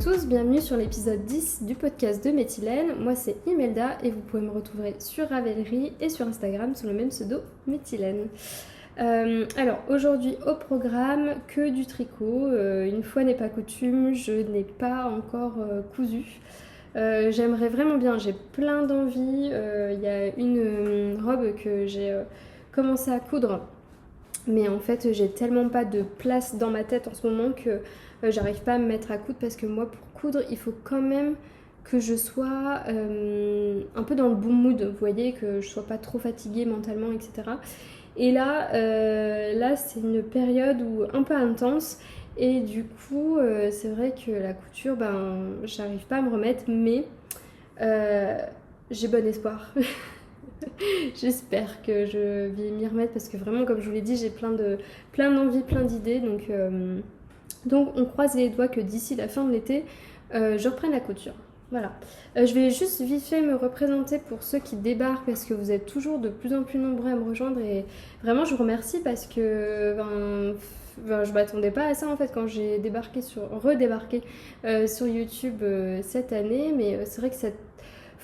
tous, bienvenue sur l'épisode 10 du podcast de Méthylène. Moi c'est Imelda et vous pouvez me retrouver sur Ravelry et sur Instagram sous le même pseudo Méthylène. Alors aujourd'hui au programme que du tricot, une fois n'est pas coutume, je n'ai pas encore cousu. J'aimerais vraiment bien, j'ai plein d'envies, il y a une robe que j'ai commencé à coudre. Mais en fait, j'ai tellement pas de place dans ma tête en ce moment que j'arrive pas à me mettre à coudre parce que moi, pour coudre, il faut quand même que je sois un peu dans le bon mood, vous voyez, que je sois pas trop fatiguée mentalement, etc. Et là c'est une période un peu intense et du coup, c'est vrai que la couture, j'arrive pas à me remettre, mais j'ai bon espoir. J'espère que je vais m'y remettre parce que vraiment, comme je vous l'ai dit, j'ai plein d'envies, plein d'idées. Donc on croise les doigts que d'ici la fin de l'été, je reprenne la couture. Voilà. Je vais juste vite fait me représenter pour ceux qui débarquent parce que vous êtes toujours de plus en plus nombreux à me rejoindre et vraiment je vous remercie parce que je m'attendais pas à ça en fait quand j'ai redébarqué sur YouTube cette année, mais c'est vrai que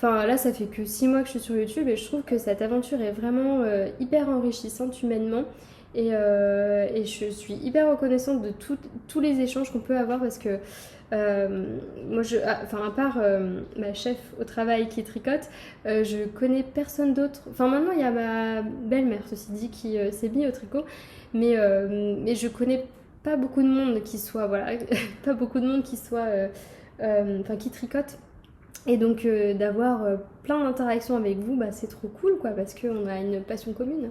là, ça fait que 6 mois que je suis sur YouTube et je trouve que cette aventure est vraiment hyper enrichissante humainement. Et je suis hyper reconnaissante de tous les échanges qu'on peut avoir parce que moi, à part ma chef au travail qui tricote, je connais personne d'autre. Enfin, maintenant, il y a ma belle-mère, ceci dit, qui s'est mise au tricot, mais je connais pas beaucoup de monde qui soit, voilà, pas beaucoup de monde qui soit, qui tricote. Et donc d'avoir plein d'interactions avec vous, c'est trop cool quoi, parce qu'on a une passion commune.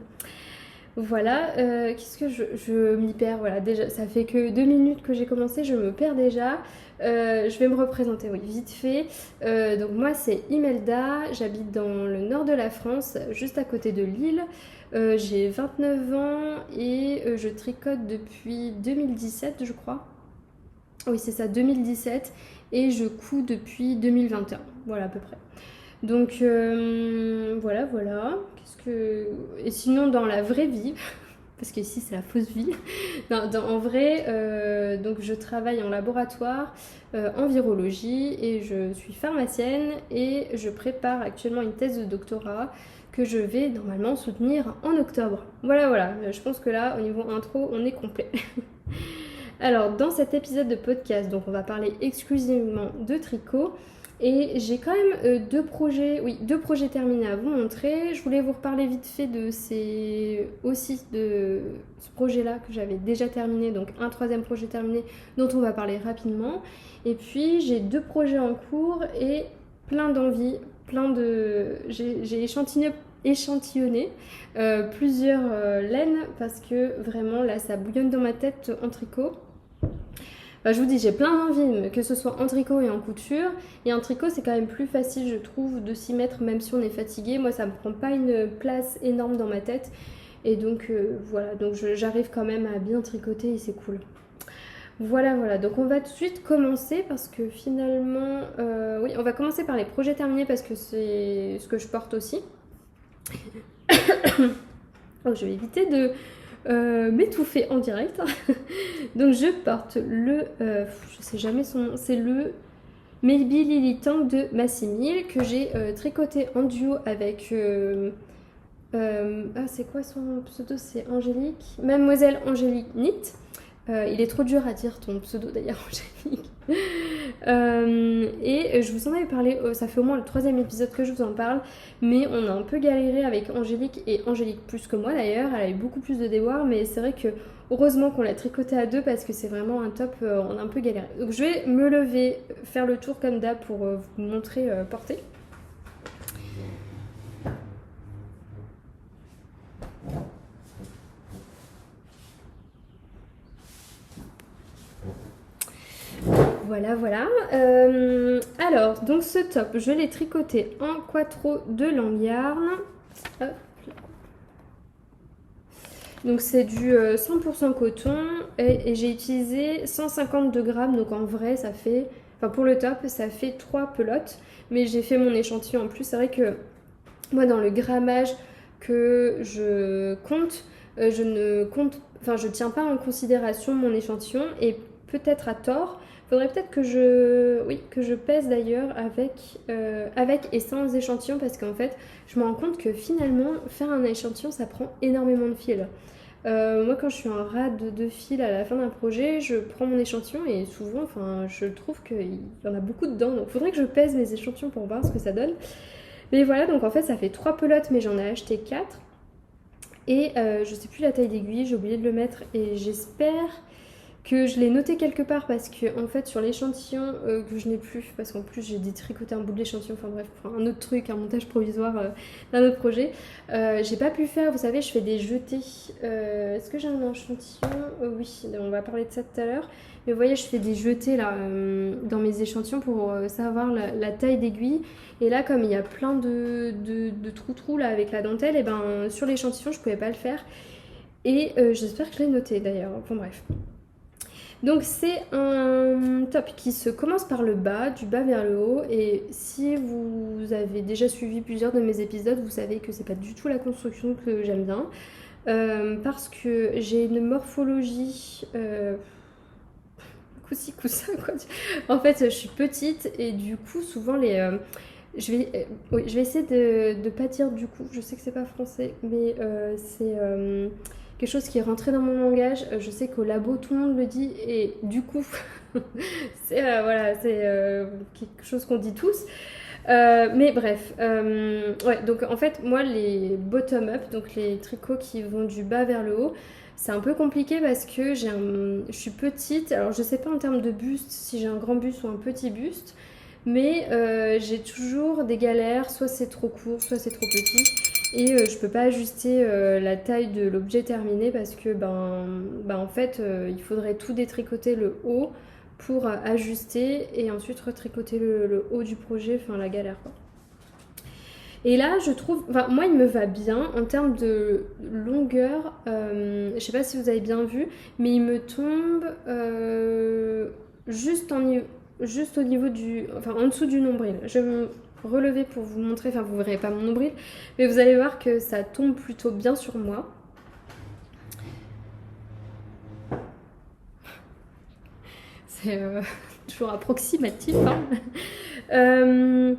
Voilà, qu'est-ce que je m'y perds, voilà, déjà, ça fait que 2 minutes que j'ai commencé, je me perds déjà. Je vais me représenter, oui, vite fait. Donc moi c'est Imelda, j'habite dans le nord de la France, juste à côté de Lille. J'ai 29 ans et je tricote depuis 2017 je crois. Oui, c'est ça, 2017. Et je couds depuis 2021. Voilà, à peu près. Donc, voilà. Et sinon, dans la vraie vie, parce qu'ici, c'est la fausse vie. En vrai, donc je travaille en laboratoire, en virologie, et je suis pharmacienne. Et je prépare actuellement une thèse de doctorat que je vais normalement soutenir en octobre. Voilà. Je pense que là, au niveau intro, on est complet. Alors, dans cet épisode de podcast, donc on va parler exclusivement de tricot. Et j'ai quand même deux projets terminés à vous montrer. Je voulais vous reparler vite fait de ce projet-là que j'avais déjà terminé, donc un troisième projet terminé dont on va parler rapidement. Et puis j'ai 2 projets en cours et plein d'envies, j'ai échantillonné plusieurs laines parce que vraiment là ça bouillonne dans ma tête en tricot. Je vous dis, j'ai plein d'envies, que ce soit en tricot et en couture. Et en tricot, c'est quand même plus facile, je trouve, de s'y mettre même si on est fatigué. Moi, ça me prend pas une place énorme dans ma tête. Et donc, voilà, donc j'arrive quand même à bien tricoter et c'est cool. Voilà. Donc, on va tout de suite commencer parce que finalement... on va commencer par les projets terminés parce que c'est ce que je porte aussi. Je vais éviter de... m'étouffer en direct. Donc je porte je sais jamais son nom, c'est le Maybe Lily Tank de Massimil que j'ai tricoté en duo avec c'est quoi son pseudo, c'est Angélique, Mademoiselle Angélique Knit. Il est trop dur à dire ton pseudo d'ailleurs, Angélique. Et je vous en avais parlé, ça fait au moins le 3e épisode que je vous en parle, mais on a un peu galéré avec Angélique, et Angélique plus que moi d'ailleurs, elle a eu beaucoup plus de déboires, mais c'est vrai que heureusement qu'on l'a tricoté à 2 parce que c'est vraiment un top, on a un peu galéré. Donc je vais me lever, faire le tour comme d'hab pour vous montrer porter. Voilà. Alors, donc ce top, je l'ai tricoté en quattro de longue yarn. Hop. Donc c'est du 100% coton et j'ai utilisé 152 grammes. Donc en vrai, ça fait... pour le top, ça fait 3 pelotes. Mais j'ai fait mon échantillon en plus. C'est vrai que moi, dans le grammage que je compte, je tiens pas en considération mon échantillon et peut-être à tort Faudrait peut-être que je pèse d'ailleurs avec et sans échantillon parce qu'en fait, je me rends compte que finalement, faire un échantillon, ça prend énormément de fil. Moi, quand je suis en rade de fil à la fin d'un projet, je prends mon échantillon et souvent, enfin, je trouve qu'il y en a beaucoup dedans. Donc, il faudrait que je pèse mes échantillons pour voir ce que ça donne. Mais voilà, donc en fait, ça fait 3 pelotes, mais j'en ai acheté 4. Et je sais plus la taille d'aiguille, j'ai oublié de le mettre. Et j'espère que je l'ai noté quelque part parce que en fait sur l'échantillon que je n'ai plus, parce qu'en plus j'ai détricoté un bout de l'échantillon, enfin bref, pour un autre truc, un montage provisoire d'un autre projet, j'ai pas pu faire, vous savez, je fais des jetés. Est-ce que j'ai un échantillon? Oui, on va parler de ça tout à l'heure. Mais vous voyez, je fais des jetés là dans mes échantillons pour savoir la taille d'aiguille. Et là, comme il y a plein de trous là avec la dentelle, et ben sur l'échantillon je pouvais pas le faire. Et j'espère que je l'ai noté d'ailleurs. Enfin bref. Donc c'est un top qui se commence par le bas, du bas vers le haut, et si vous avez déjà suivi plusieurs de mes épisodes, vous savez que c'est pas du tout la construction que j'aime bien, parce que j'ai une morphologie coup-ci, coup-ça, quoi. En fait, je suis petite et du coup, souvent oui, je vais essayer de pas dire du coup, je sais que c'est pas français, mais c'est quelque chose qui est rentré dans mon langage. Je sais qu'au labo, tout le monde le dit, et du coup, c'est voilà, c'est quelque chose qu'on dit tous. Mais bref, ouais, donc en fait, moi, les bottom-up, donc les tricots qui vont du bas vers le haut, c'est un peu compliqué parce que je suis petite, alors je sais pas en termes de buste si j'ai un grand buste ou un petit buste, mais j'ai toujours des galères, soit c'est trop court, soit c'est trop petit. Et je peux pas ajuster la taille de l'objet terminé parce que en fait il faudrait tout détricoter le haut pour ajuster et ensuite retricoter le haut du projet, enfin la galère quoi. Et là je trouve, enfin moi il me va bien en termes de longueur, je sais pas si vous avez bien vu, mais il me tombe juste au niveau enfin en dessous du nombril. Je vais me relever pour vous montrer, enfin vous verrez pas mon nombril, mais vous allez voir que ça tombe plutôt bien sur moi. C'est toujours approximatif, hein.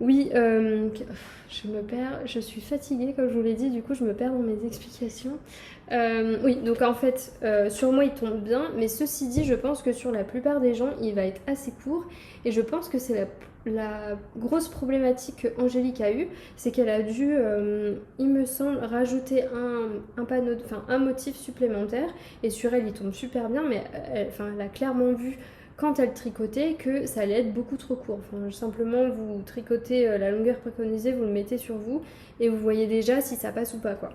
Oui, je me perds, je suis fatiguée comme je vous l'ai dit, du coup je me perds dans mes explications. Oui, donc en fait, sur moi il tombe bien, mais ceci dit, je pense que sur la plupart des gens, il va être assez court, et je pense que c'est la grosse problématique qu'Angélique a eue, c'est qu'elle a dû, il me semble, rajouter un panneau, enfin un motif supplémentaire, et sur elle il tombe super bien, mais elle a clairement vu quand elle tricotait que ça allait être beaucoup trop court. Enfin, simplement vous tricotez la longueur préconisée, vous le mettez sur vous et vous voyez déjà si ça passe ou pas quoi.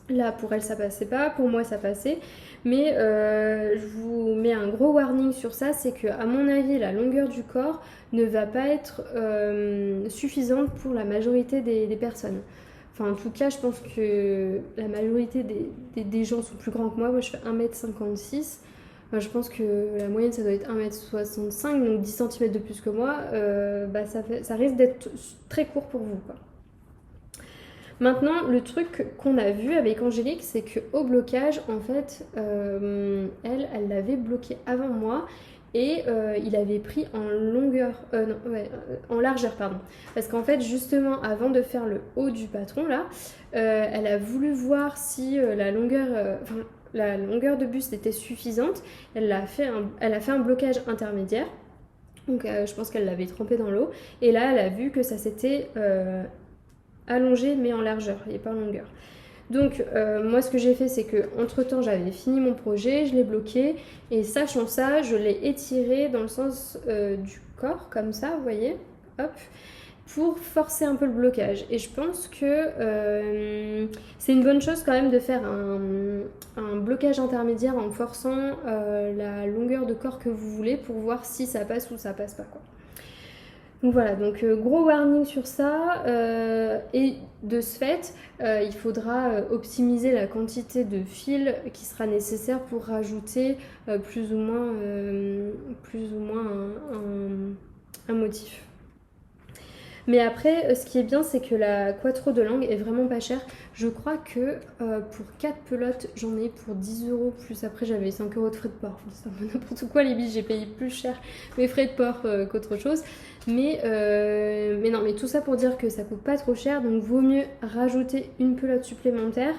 Là pour elle ça passait pas, pour moi ça passait, mais je vous mets un gros warning sur ça, c'est que à mon avis la longueur du corps ne va pas être suffisante pour la majorité des personnes. Enfin en tout cas je pense que la majorité des gens sont plus grands que moi je fais 1m56. Enfin, je pense que la moyenne ça doit être 1m65, donc 10 cm de plus que moi, ça risque d'être très court pour vous quoi. Maintenant, le truc qu'on a vu avec Angélique, c'est qu'au blocage, en fait, elle l'avait bloqué avant moi et il avait pris en longueur, en largeur, pardon. Parce qu'en fait, justement, avant de faire le haut du patron, là, elle a voulu voir si la longueur de buste était suffisante. Elle a fait un blocage intermédiaire. Donc je pense qu'elle l'avait trempé dans l'eau. Et là, elle a vu que ça s'était allongé mais en largeur et pas en longueur. Donc moi ce que j'ai fait c'est que entre temps j'avais fini mon projet, je l'ai bloqué et sachant ça je l'ai étiré dans le sens du corps comme ça vous voyez, hop, pour forcer un peu le blocage. Et je pense que c'est une bonne chose quand même de faire un blocage intermédiaire en forçant la longueur de corps que vous voulez pour voir si ça passe ou ça passe pas quoi. Donc voilà, donc gros warning sur ça, et de ce fait, il faudra optimiser la quantité de fil qui sera nécessaire pour rajouter plus ou moins un motif. Mais après, ce qui est bien, c'est que la Quattro de langue est vraiment pas chère. Je crois que pour 4 pelotes, j'en ai pour 10 euros. Plus après, j'avais 5 euros de frais de port. Enfin, c'est un peu n'importe quoi, les billes. J'ai payé plus cher mes frais de port qu'autre chose. Mais non, mais tout ça pour dire que ça coûte pas trop cher. Donc, vaut mieux rajouter une pelote supplémentaire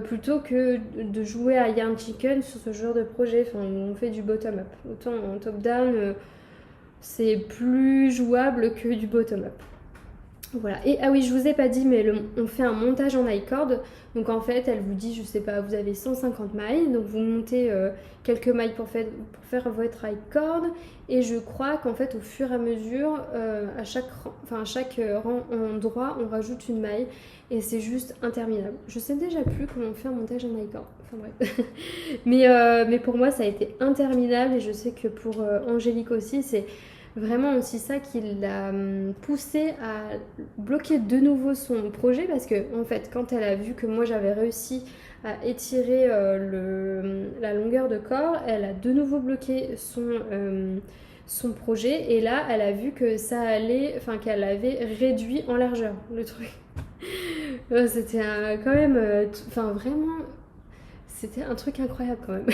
plutôt que de jouer à Yarn Chicken sur ce genre de projet. Enfin, on fait du bottom-up. Autant en top-down, c'est plus jouable que du bottom-up. Voilà. Et ah oui, je vous ai pas dit, mais on fait un montage en iCord. Donc en fait, elle vous dit, je sais pas, vous avez 150 mailles, donc vous montez quelques mailles pour faire votre iCord. Et je crois qu'en fait, au fur et à mesure, à chaque rang endroit, on rajoute une maille. Et c'est juste interminable. Je sais déjà plus comment on fait un montage en iCord. Enfin bref. mais pour moi, ça a été interminable. Et je sais que pour Angélique aussi, c'est vraiment aussi ça qui l'a poussée à bloquer de nouveau son projet parce que en fait quand elle a vu que moi j'avais réussi à étirer la longueur de corps, elle a de nouveau bloqué son projet et là elle a vu que ça allait, enfin qu'elle avait réduit en largeur le truc. C'était quand même, enfin vraiment, c'était un truc incroyable quand même.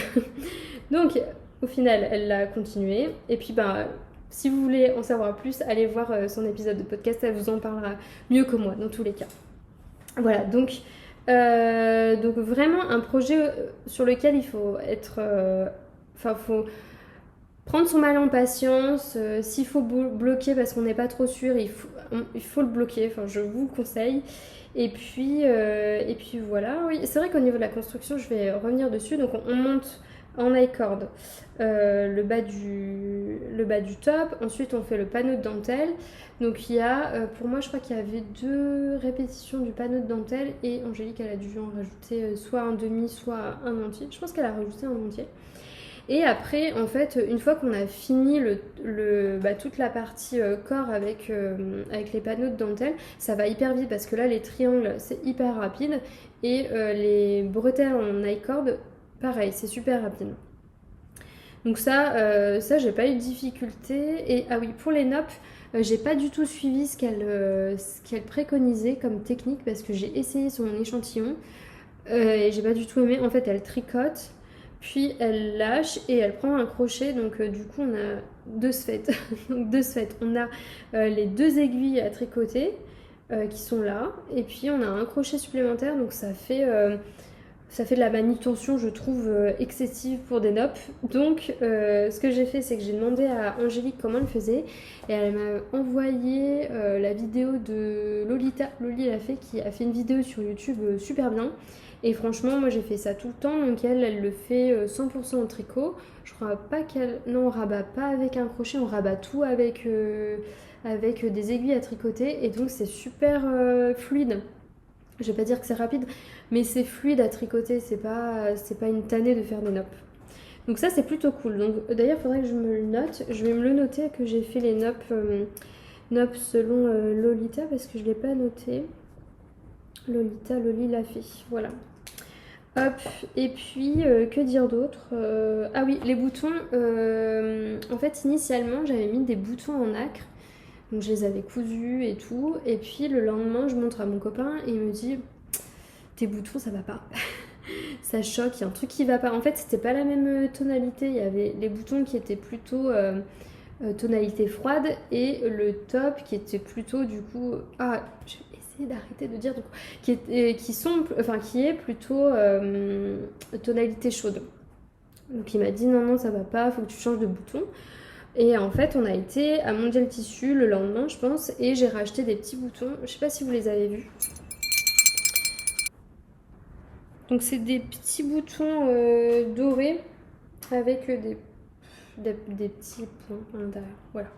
Donc au final elle l'a continué et puis bah si vous voulez en savoir plus, allez voir son épisode de podcast, elle vous en parlera mieux que moi dans tous les cas. Voilà, donc vraiment un projet sur lequel il faut être... faut prendre son mal en patience. S'il faut bloquer parce qu'on n'est pas trop sûr, il faut le bloquer, enfin je vous le conseille. Et puis voilà, oui, c'est vrai qu'au niveau de la construction, je vais revenir dessus. Donc on monte en iCord le bas du top, ensuite on fait le panneau de dentelle. Donc il y a, pour moi je crois qu'il y avait 2 répétitions du panneau de dentelle et Angélique elle a dû en rajouter soit un demi soit un entier. Je pense qu'elle a rajouté un entier. Et après, en fait, une fois qu'on a fini toute la partie corps avec les panneaux de dentelle, ça va hyper vite parce que là, les triangles, c'est hyper rapide. Et les bretelles en iCord, pareil, c'est super rapide. Donc ça j'ai pas eu de difficulté. Et ah oui, pour les noppes, j'ai pas du tout suivi ce qu'elle préconisait comme technique parce que j'ai essayé son échantillon et j'ai pas du tout aimé. En fait, elle tricote. Puis elle lâche et elle prend un crochet, donc du coup on a 2 sfettes. Donc 2 sfettes. On a les 2 aiguilles à tricoter qui sont là, et puis on a un crochet supplémentaire, donc ça fait de la manutention, je trouve, excessive pour des noppes. Donc ce que j'ai fait, c'est que j'ai demandé à Angélique comment elle faisait, et elle m'a envoyé la vidéo de Lolita, Loli l'a fait, qui a fait une vidéo sur YouTube super bien. Et franchement, moi j'ai fait ça tout le temps, donc elle le fait 100% en tricot. Je crois pas qu'elle... Non, on rabat pas avec un crochet, on rabat tout avec des aiguilles à tricoter, et donc c'est super fluide. Je vais pas dire que c'est rapide, mais c'est fluide à tricoter, c'est pas une tannée de faire des noppes. Donc ça c'est plutôt cool. Donc d'ailleurs il faudrait que je me le note. Je vais me le noter que j'ai fait les noppes selon Lolita parce que je l'ai pas noté. Loli l'a fait, voilà. Hop, et puis que dire d'autre ah oui, les boutons. En fait, initialement, j'avais mis des boutons en nacre. Donc je les avais cousus et tout. Et puis le lendemain, je montre à mon copain et il me dit tes boutons, ça va pas. Ça choque, il y a un truc qui va pas. En fait, c'était pas la même tonalité. Il y avait les boutons qui étaient plutôt tonalité froide et le top qui était plutôt du coup. Ah, je vais essayer d'arrêter de dire du coup. Qui est plutôt tonalité chaude. Donc il m'a dit non, ça va pas, faut que tu changes de bouton. Et en fait, on a été à Mondial Tissu le lendemain, je pense, et j'ai racheté des petits boutons. Je sais pas si vous les avez vus. Donc c'est des petits boutons dorés avec des petits points à l'intérieur. Voilà.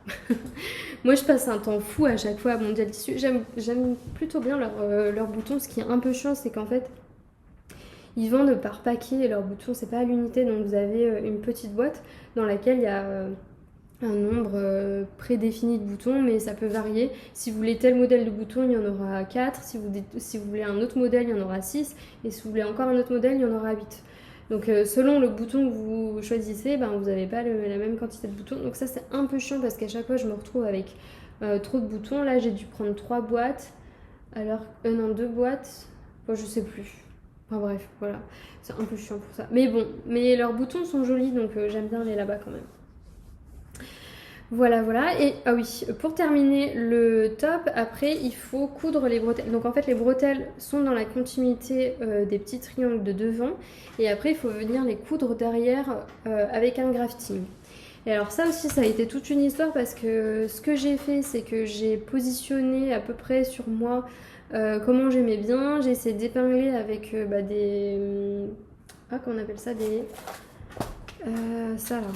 Moi, je passe un temps fou à chaque fois à Mondial Tissu. J'aime plutôt bien leurs boutons. Ce qui est un peu chiant, c'est qu'en fait, ils vendent par paquet leurs boutons. C'est pas à l'unité, donc vous avez une petite boîte dans laquelle il y a un nombre prédéfini de boutons, mais ça peut varier. Si vous voulez tel modèle de bouton, il y en aura 4. Si vous voulez un autre modèle, il y en aura 6. Et si vous voulez encore un autre modèle, il y en aura 8. Donc selon le bouton que vous choisissez, vous n'avez pas la même quantité de boutons. Donc ça c'est un peu chiant parce qu'à chaque fois je me retrouve avec trop de boutons. Là j'ai dû prendre 3 boîtes, alors non 2 boîtes, bon, je sais plus. Enfin bref, voilà, c'est un peu chiant pour ça. Mais bon, mais leurs boutons sont jolis, donc j'aime bien aller là-bas quand même. Voilà, voilà. Et ah oui, pour terminer le top, après il faut coudre les bretelles. Donc en fait les bretelles sont dans la continuité des petits triangles de devant. Et après il faut venir les coudre derrière avec un grafting. Et alors ça aussi ça a été toute une histoire parce que ce que j'ai fait c'est que j'ai positionné à peu près sur moi comment j'aimais bien. J'ai essayé d'épingler avec des... Ah comment on appelle ça des... ça là.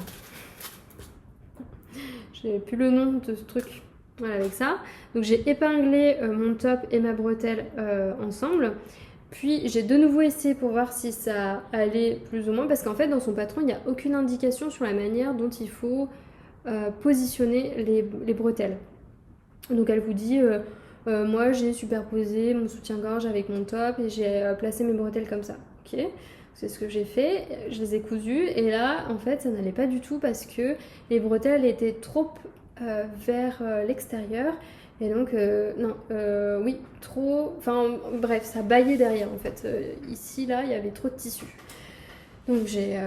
J'ai plus le nom de ce truc. Voilà, avec ça. Donc j'ai épinglé mon top et ma bretelle ensemble. Puis j'ai de nouveau essayé pour voir si ça allait plus ou moins. Parce qu'en fait, dans son patron, il n'y a aucune indication sur la manière dont il faut positionner les bretelles. Donc elle vous dit, moi j'ai superposé mon soutien-gorge avec mon top et j'ai placé mes bretelles comme ça. Ok, c'est ce que j'ai fait, je les ai cousues et là en fait ça n'allait pas du tout parce que les bretelles étaient trop vers l'extérieur et donc oui trop, enfin bref ça baillait derrière en fait. Ici là il y avait trop de tissu. Donc j'ai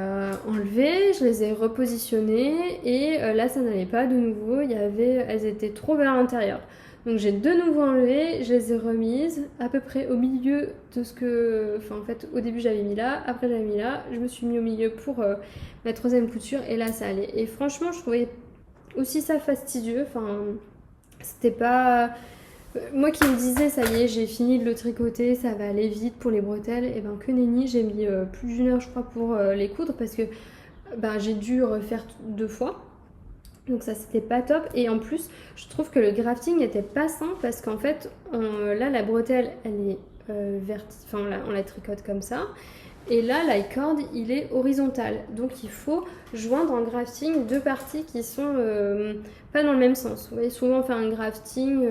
enlevé, je les ai repositionnées et là ça n'allait pas de nouveau, elles étaient trop vers l'intérieur. Donc j'ai de nouveau enlevé, je les ai remises à peu près au milieu de ce que... Enfin en fait au début j'avais mis là, après j'avais mis là, je me suis mis au milieu pour la troisième couture et là ça allait. Et franchement je trouvais aussi ça fastidieux, enfin c'était pas... Moi qui me disais ça y est j'ai fini de le tricoter, ça va aller vite pour les bretelles, et ben que nenni, j'ai mis plus d'une heure je crois pour les coudre parce que j'ai dû refaire 2 fois. Donc ça c'était pas top et en plus je trouve que le grafting n'était pas simple parce qu'en fait là la bretelle elle est enfin là, on la tricote comme ça et là la corde il est horizontal donc il faut joindre en grafting 2 parties qui sont pas dans le même sens. Vous voyez souvent on fait un grafting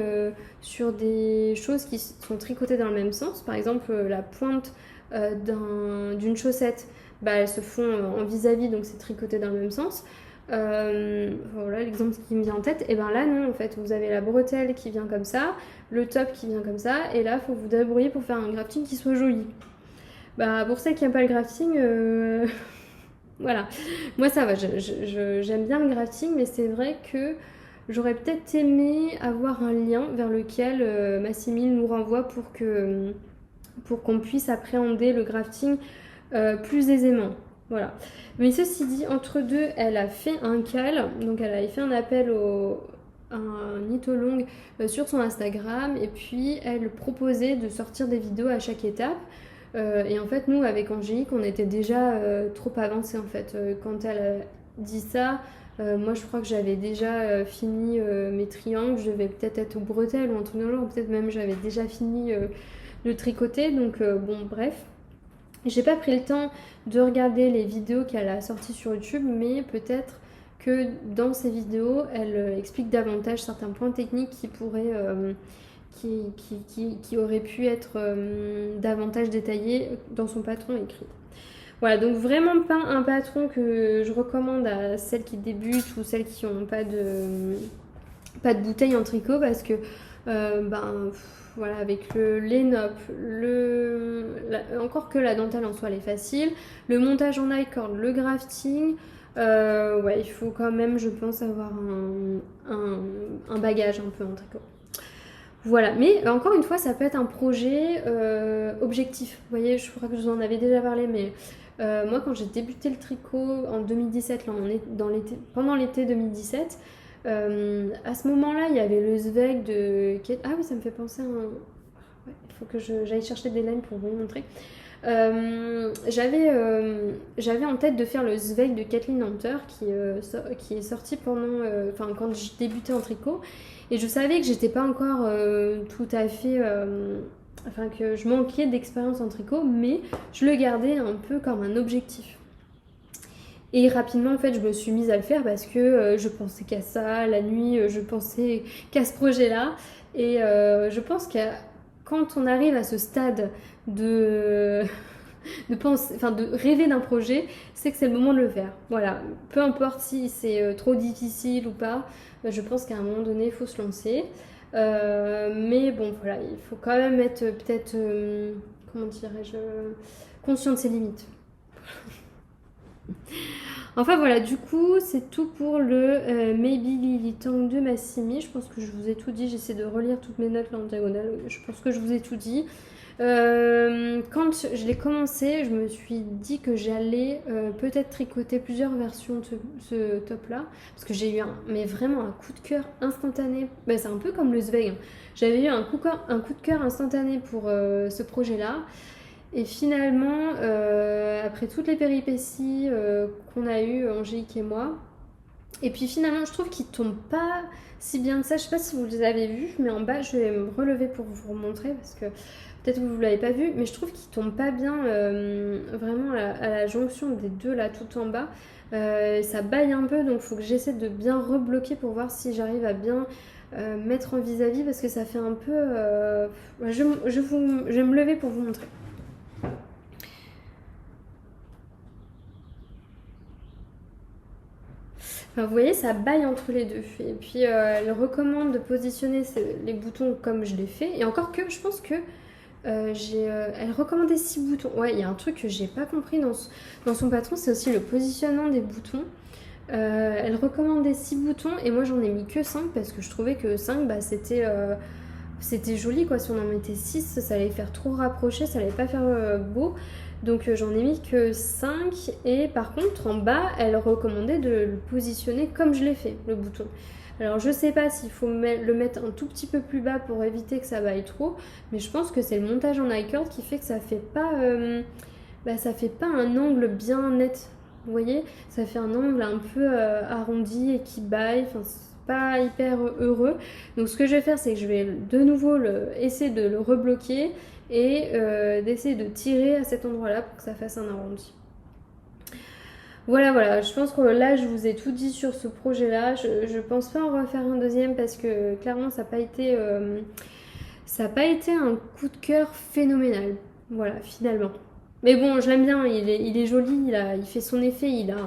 sur des choses qui sont tricotées dans le même sens, par exemple la pointe d'une chaussette elles se font en vis-à-vis donc c'est tricoté dans le même sens. Voilà l'exemple qui me vient en tête. Et ben là non en fait vous avez la bretelle qui vient comme ça, le top qui vient comme ça et là il faut vous débrouiller pour faire un grafting qui soit joli. Pour celles qui n'aiment pas le grafting voilà, moi ça va, j'aime bien le grafting mais c'est vrai que j'aurais peut-être aimé avoir un lien vers lequel Massimil nous renvoie pour qu'on puisse appréhender le grafting plus aisément. Voilà. Mais ceci dit, entre deux, elle a fait un call, donc elle avait fait un appel à un knit-along sur son Instagram et puis elle proposait de sortir des vidéos à chaque étape. Et en fait, nous, avec Angélique, on était déjà trop avancés en fait. Quand elle a dit ça, moi je crois que j'avais déjà fini mes triangles, je devais peut-être être aux bretelles ou en tout cas, ou peut-être même j'avais déjà fini de tricoter, donc bon, bref. J'ai pas pris le temps de regarder les vidéos qu'elle a sorties sur YouTube, mais peut-être que dans ces vidéos, elle explique davantage certains points techniques qui pourraient, qui auraient pu être davantage détaillés dans son patron écrit. Voilà, donc vraiment pas un patron que je recommande à celles qui débutent ou celles qui n'ont pas de bouteille en tricot parce que voilà, avec l'énope, encore que la dentelle en soi elle est facile, le montage en high cord, le grafting, ouais, il faut quand même, je pense, avoir un bagage un peu en tricot. Voilà, mais encore une fois, ça peut être un projet objectif. Vous voyez, je crois que je vous en avais déjà parlé, mais moi, quand j'ai débuté le tricot en 2017, là, on est pendant l'été 2017. À ce moment-là, il y avait le Zweig de... Ah oui, ça me fait penser à un... Ouais, il faut que j'aille chercher des laines pour vous montrer. J'avais en tête de faire le Zweig de Kathleen Hunter qui est sorti pendant... quand j'ai débuté en tricot. Et je savais que j'étais pas encore tout à fait... que je manquais d'expérience en tricot, mais je le gardais un peu comme un objectif. Et rapidement, en fait, je me suis mise à le faire parce que je pensais qu'à ça, la nuit, je pensais qu'à ce projet-là. Et je pense que quand on arrive à ce stade de de penser, enfin de rêver d'un projet, c'est que c'est le moment de le faire. Voilà, peu importe si c'est trop difficile ou pas, je pense qu'à un moment donné, il faut se lancer. Mais bon, voilà, il faut quand même être peut-être, comment dirais-je, conscient de ses limites. Enfin voilà, du coup, c'est tout pour le Maybe Lily Tang de Massimi. Je pense que je vous ai tout dit. J'essaie de relire toutes mes notes là en diagonale. Je pense que je vous ai tout dit. Quand je l'ai commencé, je me suis dit que j'allais peut-être tricoter plusieurs versions de ce top-là. Parce que j'ai eu mais vraiment un coup de cœur instantané. Ben, c'est un peu comme le Zweig. J'avais eu un coup de cœur instantané pour ce projet-là. Et finalement, après toutes les péripéties qu'on a eues, Angélique et moi, et puis finalement, je trouve qu'il tombe pas si bien que ça. Je sais pas si vous les avez vus, mais en bas, je vais me relever pour vous remontrer parce que peut-être que vous ne l'avez pas vu, mais je trouve qu'il tombe pas bien vraiment à la jonction des deux là, tout en bas. Ça baille un peu, donc il faut que j'essaie de bien rebloquer pour voir si j'arrive à bien mettre en vis-à-vis parce que ça fait un peu. Je vais me lever pour vous montrer. Enfin, vous voyez, ça baille entre les deux. Et puis, elle recommande de positionner les boutons comme je l'ai fait. Et encore que, je pense que elle recommandait 6 boutons. Ouais, il y a un truc que j'ai pas compris dans son patron, c'est aussi le positionnement des boutons. Elle recommandait 6 boutons et moi j'en ai mis que 5 parce que je trouvais que 5, bah, c'était joli quoi. Si on en mettait 6, ça allait faire trop rapprocher, ça allait pas faire beau. Donc j'en ai mis que 5 et par contre en bas elle recommandait de le positionner comme je l'ai fait, le bouton. Alors je sais pas s'il faut le mettre un tout petit peu plus bas pour éviter que ça vaille trop, mais je pense que c'est le montage en i-cord qui fait que ça fait pas un angle bien net. Vous voyez, ça fait un angle un peu arrondi et qui baille, enfin c'est pas hyper heureux. Donc ce que je vais faire c'est que je vais de nouveau essayer de le rebloquer et d'essayer de tirer à cet endroit-là pour que ça fasse un arrondi. Voilà, je pense que là je vous ai tout dit sur ce projet-là. Je pense pas en refaire un deuxième parce que clairement ça n'a pas été un coup de cœur phénoménal. Voilà, finalement. Mais bon, je l'aime bien, il est joli, il fait son effet, il a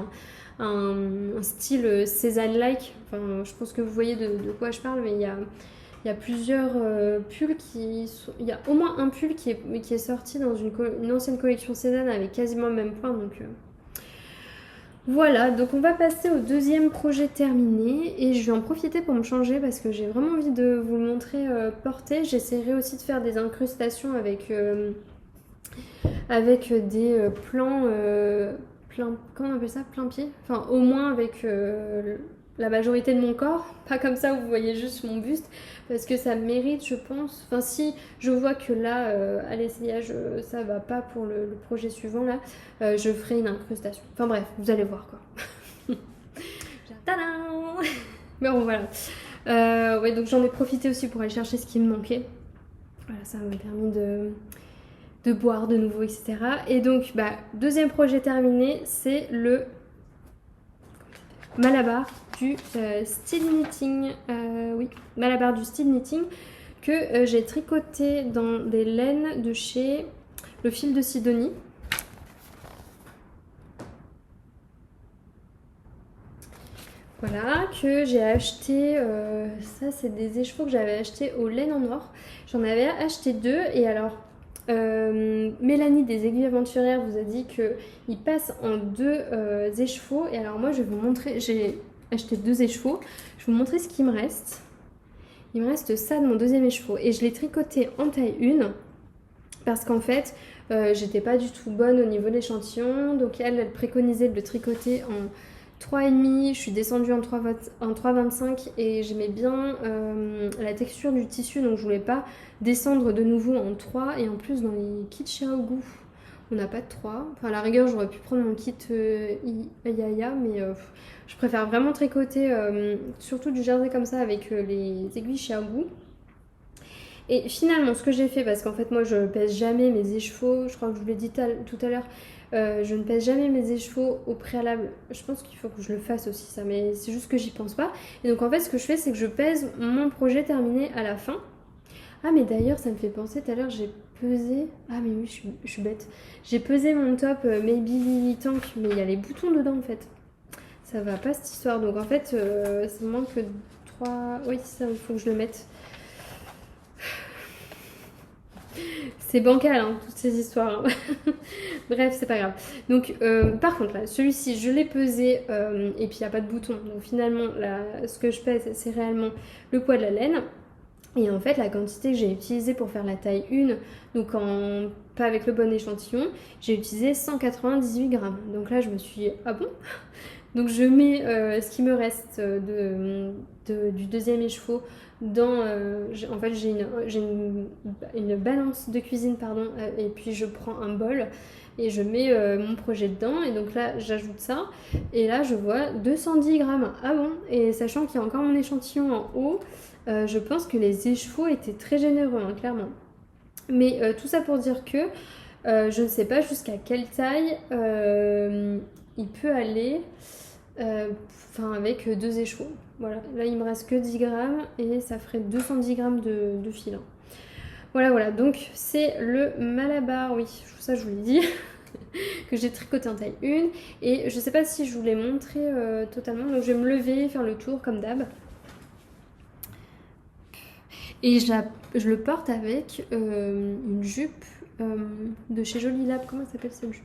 un style Cézanne-like. Enfin, je pense que vous voyez de quoi je parle, mais il y a plusieurs pulls il y a au moins un pull qui est sorti dans une ancienne collection Cézanne avec quasiment le même point, donc... Voilà, donc on va passer au deuxième projet terminé et je vais en profiter pour me changer parce que j'ai vraiment envie de vous le montrer porté. J'essaierai aussi de faire des incrustations avec des plans, comment on appelle ça, plein pied. Enfin au moins avec la majorité de mon corps, pas comme ça où vous voyez juste mon buste parce que ça mérite je pense. Enfin si je vois que là à l'essayage ça va pas pour le projet suivant là, je ferai une incrustation. Enfin bref, vous allez voir quoi. Tadam. Mais bon voilà. Ouais donc j'en ai profité aussi pour aller chercher ce qui me manquait. Voilà, ça m'a permis de boire de nouveau, etc. Et donc, deuxième projet terminé, c'est le Malabar du style knitting. Oui, Malabar du style knitting que j'ai tricoté dans des laines de chez Le Fil de Sidonie. Voilà, que j'ai acheté, ça c'est des écheveaux que j'avais acheté au Laine en Or. J'en avais acheté 2 et alors Mélanie des Aiguilles Aventurières vous a dit qu'il passe en 2 écheveaux et alors moi je vais vous montrer, j'ai acheté 2 écheveaux, je vais vous montrer ce qu'il me reste. Il me reste ça de mon deuxième écheveau et je l'ai tricoté en taille 1 parce qu'en fait j'étais pas du tout bonne au niveau de l'échantillon, donc elle préconisait de le tricoter en 3,5, je suis descendue en 3,25 et j'aimais bien la texture du tissu donc je voulais pas descendre de nouveau en 3 et en plus dans les kits chez Aougou on n'a pas de 3. Enfin à la rigueur j'aurais pu prendre mon kit Yaya mais je préfère vraiment tricoter surtout du jersey comme ça avec les aiguilles chez Aougou. Et finalement ce que j'ai fait, parce qu'en fait moi je pèse jamais mes écheveaux, je crois que je vous l'ai dit tout à l'heure, je ne pèse jamais mes écheveaux au préalable. Je pense qu'il faut que je le fasse aussi ça, mais c'est juste que j'y pense pas. Et donc en fait ce que je fais c'est que je pèse mon projet terminé à la fin. Ah mais d'ailleurs ça me fait penser, tout à l'heure j'ai pesé. Ah mais oui, je suis bête. J'ai pesé mon top Maybe Lily Tank, mais il y a les boutons dedans en fait. Ça va pas cette histoire. Donc en fait, ça manque 3. Oui, ça, il faut que je le mette. C'est bancal, hein, toutes ces histoires. Hein. Bref, c'est pas grave. Donc, par contre, là, celui-ci, je l'ai pesé et puis il n'y a pas de bouton. Donc, finalement, là, ce que je pèse, c'est réellement le poids de la laine. Et en fait, la quantité que j'ai utilisée pour faire la taille 1, donc pas avec le bon échantillon, j'ai utilisé 198 grammes. Donc là, je me suis dit, ah bon? Donc je mets ce qui me reste du deuxième écheveau dans... en fait, j'ai une balance de cuisine, pardon, et puis je prends un bol et je mets mon projet dedans. Et donc là, j'ajoute ça. Et là, je vois 210 grammes. Ah bon? Et sachant qu'il y a encore mon échantillon en haut, je pense que les écheveaux étaient très généreux, hein, clairement. Mais tout ça pour dire que je ne sais pas jusqu'à quelle taille il peut aller avec 2 écheveaux. Voilà, là il me reste que 10 grammes et ça ferait 210 grammes de fil. Voilà, donc c'est le Malabar, oui, ça je vous l'ai dit, que j'ai tricoté en taille 1. Et je sais pas si je vous l'ai montré totalement, donc je vais me lever, faire le tour comme d'hab. Et je le porte avec une jupe de chez Jolie Lab. Comment s'appelle cette jupe?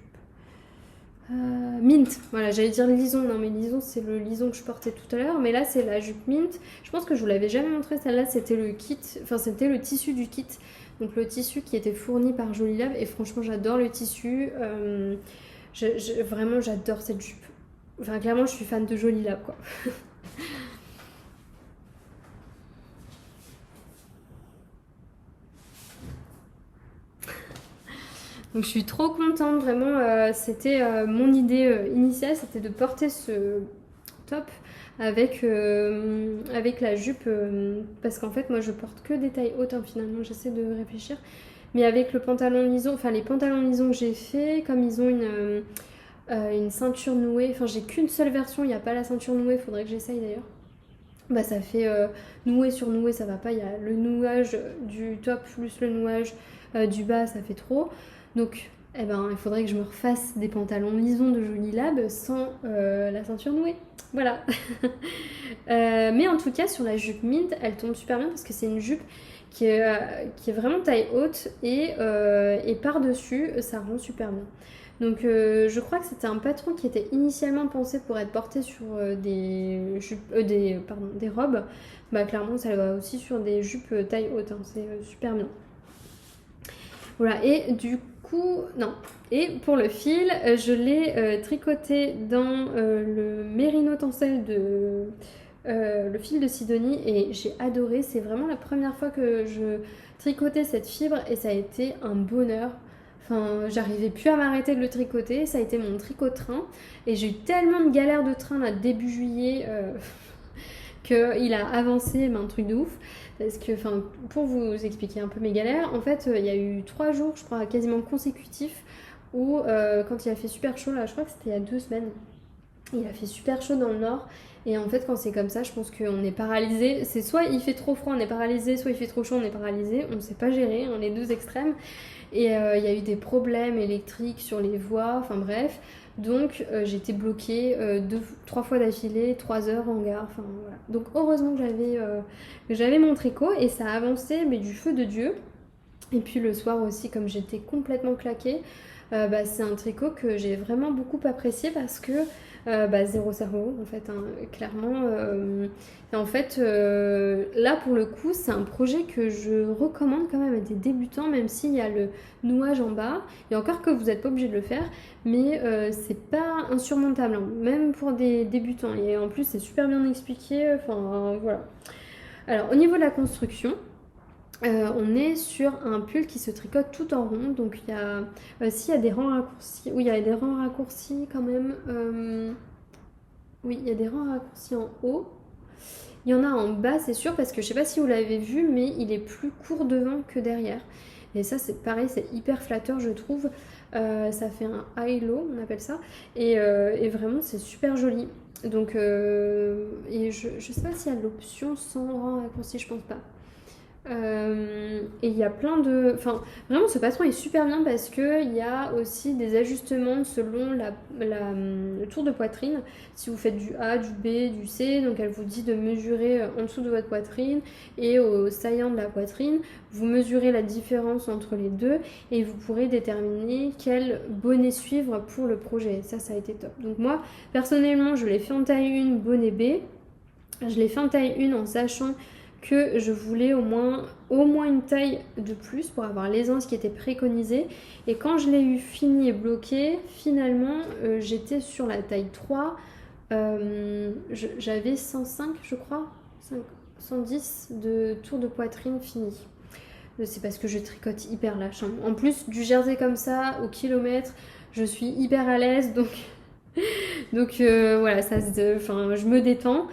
Mint. Voilà, j'allais dire lison. Non, mais lison, c'est le lison que je portais tout à l'heure. Mais là, c'est la jupe Mint. Je pense que je vous l'avais jamais montré. Celle-là, c'était le kit. Enfin, c'était le tissu du kit. Donc, le tissu qui était fourni par Jolie Lab. Et franchement, j'adore le tissu. Vraiment, j'adore cette jupe. Enfin, clairement, je suis fan de Jolie Lab, quoi. Donc je suis trop contente, vraiment, c'était mon idée initiale, c'était de porter ce top avec la jupe, parce qu'en fait moi je porte que des tailles hautes, hein, finalement, j'essaie de réfléchir, mais avec le pantalon lison, enfin les pantalons lisons que j'ai fait, comme ils ont une ceinture nouée, enfin j'ai qu'une seule version, il n'y a pas la ceinture nouée, faudrait que j'essaye d'ailleurs. Bah ça fait noué sur noué, ça va pas, il y a le nouage du top plus le nouage du bas, ça fait trop. Donc il faudrait que je me refasse des pantalons lisons de Jolie Lab sans la ceinture nouée. Voilà. Mais en tout cas sur la jupe Mint, elle tombe super bien parce que c'est une jupe qui est vraiment taille haute et par-dessus ça rend super bien. Donc je crois que c'était un patron qui était initialement pensé pour être porté sur des robes. Bah clairement ça va aussi sur des jupes taille haute, hein, c'est super bien. Voilà, et du coup, non. Et pour le fil, je l'ai tricoté dans le Mérino Tencel le fil de Sidonie et j'ai adoré. C'est vraiment la première fois que je tricotais cette fibre et ça a été un bonheur. Enfin, j'arrivais plus à m'arrêter de le tricoter. Ça a été mon tricot-train et j'ai eu tellement de galères de train là, début juillet qu'il a avancé, mais un truc de ouf. Parce que, pour vous expliquer un peu mes galères, en fait, il y a eu 3 jours, je crois, quasiment consécutifs, où quand il a fait super chaud, là, je crois que c'était il y a 2 semaines, il a fait super chaud dans le nord. Et en fait, quand c'est comme ça, je pense qu'on est paralysé. C'est soit il fait trop froid, on est paralysé, soit il fait trop chaud, on est paralysé. On ne sait pas gérer, hein, les deux extrêmes. Et il y a eu des problèmes électriques sur les voies, enfin bref. Donc j'ai été bloquée 3 fois d'affilée, 3 heures en gare. Enfin voilà. Donc heureusement que j'avais mon tricot et ça a avancé, mais du feu de Dieu. Et puis le soir aussi, comme j'étais complètement claquée, c'est un tricot que j'ai vraiment beaucoup apprécié parce que zéro cerveau en fait, hein, clairement. Et en fait, là pour le coup, c'est un projet que je recommande quand même à des débutants, même s'il y a le nouage en bas. Et encore que vous n'êtes pas obligé de le faire, mais c'est pas insurmontable, hein, même pour des débutants. Et en plus, c'est super bien expliqué. Enfin voilà. Alors au niveau de la construction. On est sur un pull qui se tricote tout en rond, donc il y a s'il y a des rangs raccourcis, oui il y a des rangs raccourcis quand même, oui il y a des rangs raccourcis en haut, il y en a en bas c'est sûr parce que je sais pas si vous l'avez vu mais il est plus court devant que derrière et ça c'est pareil, c'est hyper flatteur je trouve, ça fait un high low on appelle ça et vraiment c'est super joli. Donc et je sais pas s'il y a l'option sans rang raccourci, je pense pas. Et il y a plein de... Enfin, vraiment, ce patron est super bien parce qu'il y a aussi des ajustements selon le tour de poitrine. Si vous faites du A, du B, du C, donc elle vous dit de mesurer en dessous de votre poitrine et au saillant de la poitrine. Vous mesurez la différence entre les deux et vous pourrez déterminer quel bonnet suivre pour le projet. Ça a été top. Donc moi, personnellement, je l'ai fait en taille 1, bonnet B. Je l'ai fait en taille 1 en sachant que je voulais au moins une taille de plus pour avoir l'aisance qui était préconisée. Et quand je l'ai eu fini et bloqué, finalement, j'étais sur la taille 3. J'avais 105, je crois, 110 de tour de poitrine fini. C'est parce que je tricote hyper lâche. Hein. En plus, du jersey comme ça, au kilomètre, je suis hyper à l'aise. Donc voilà, je me détends.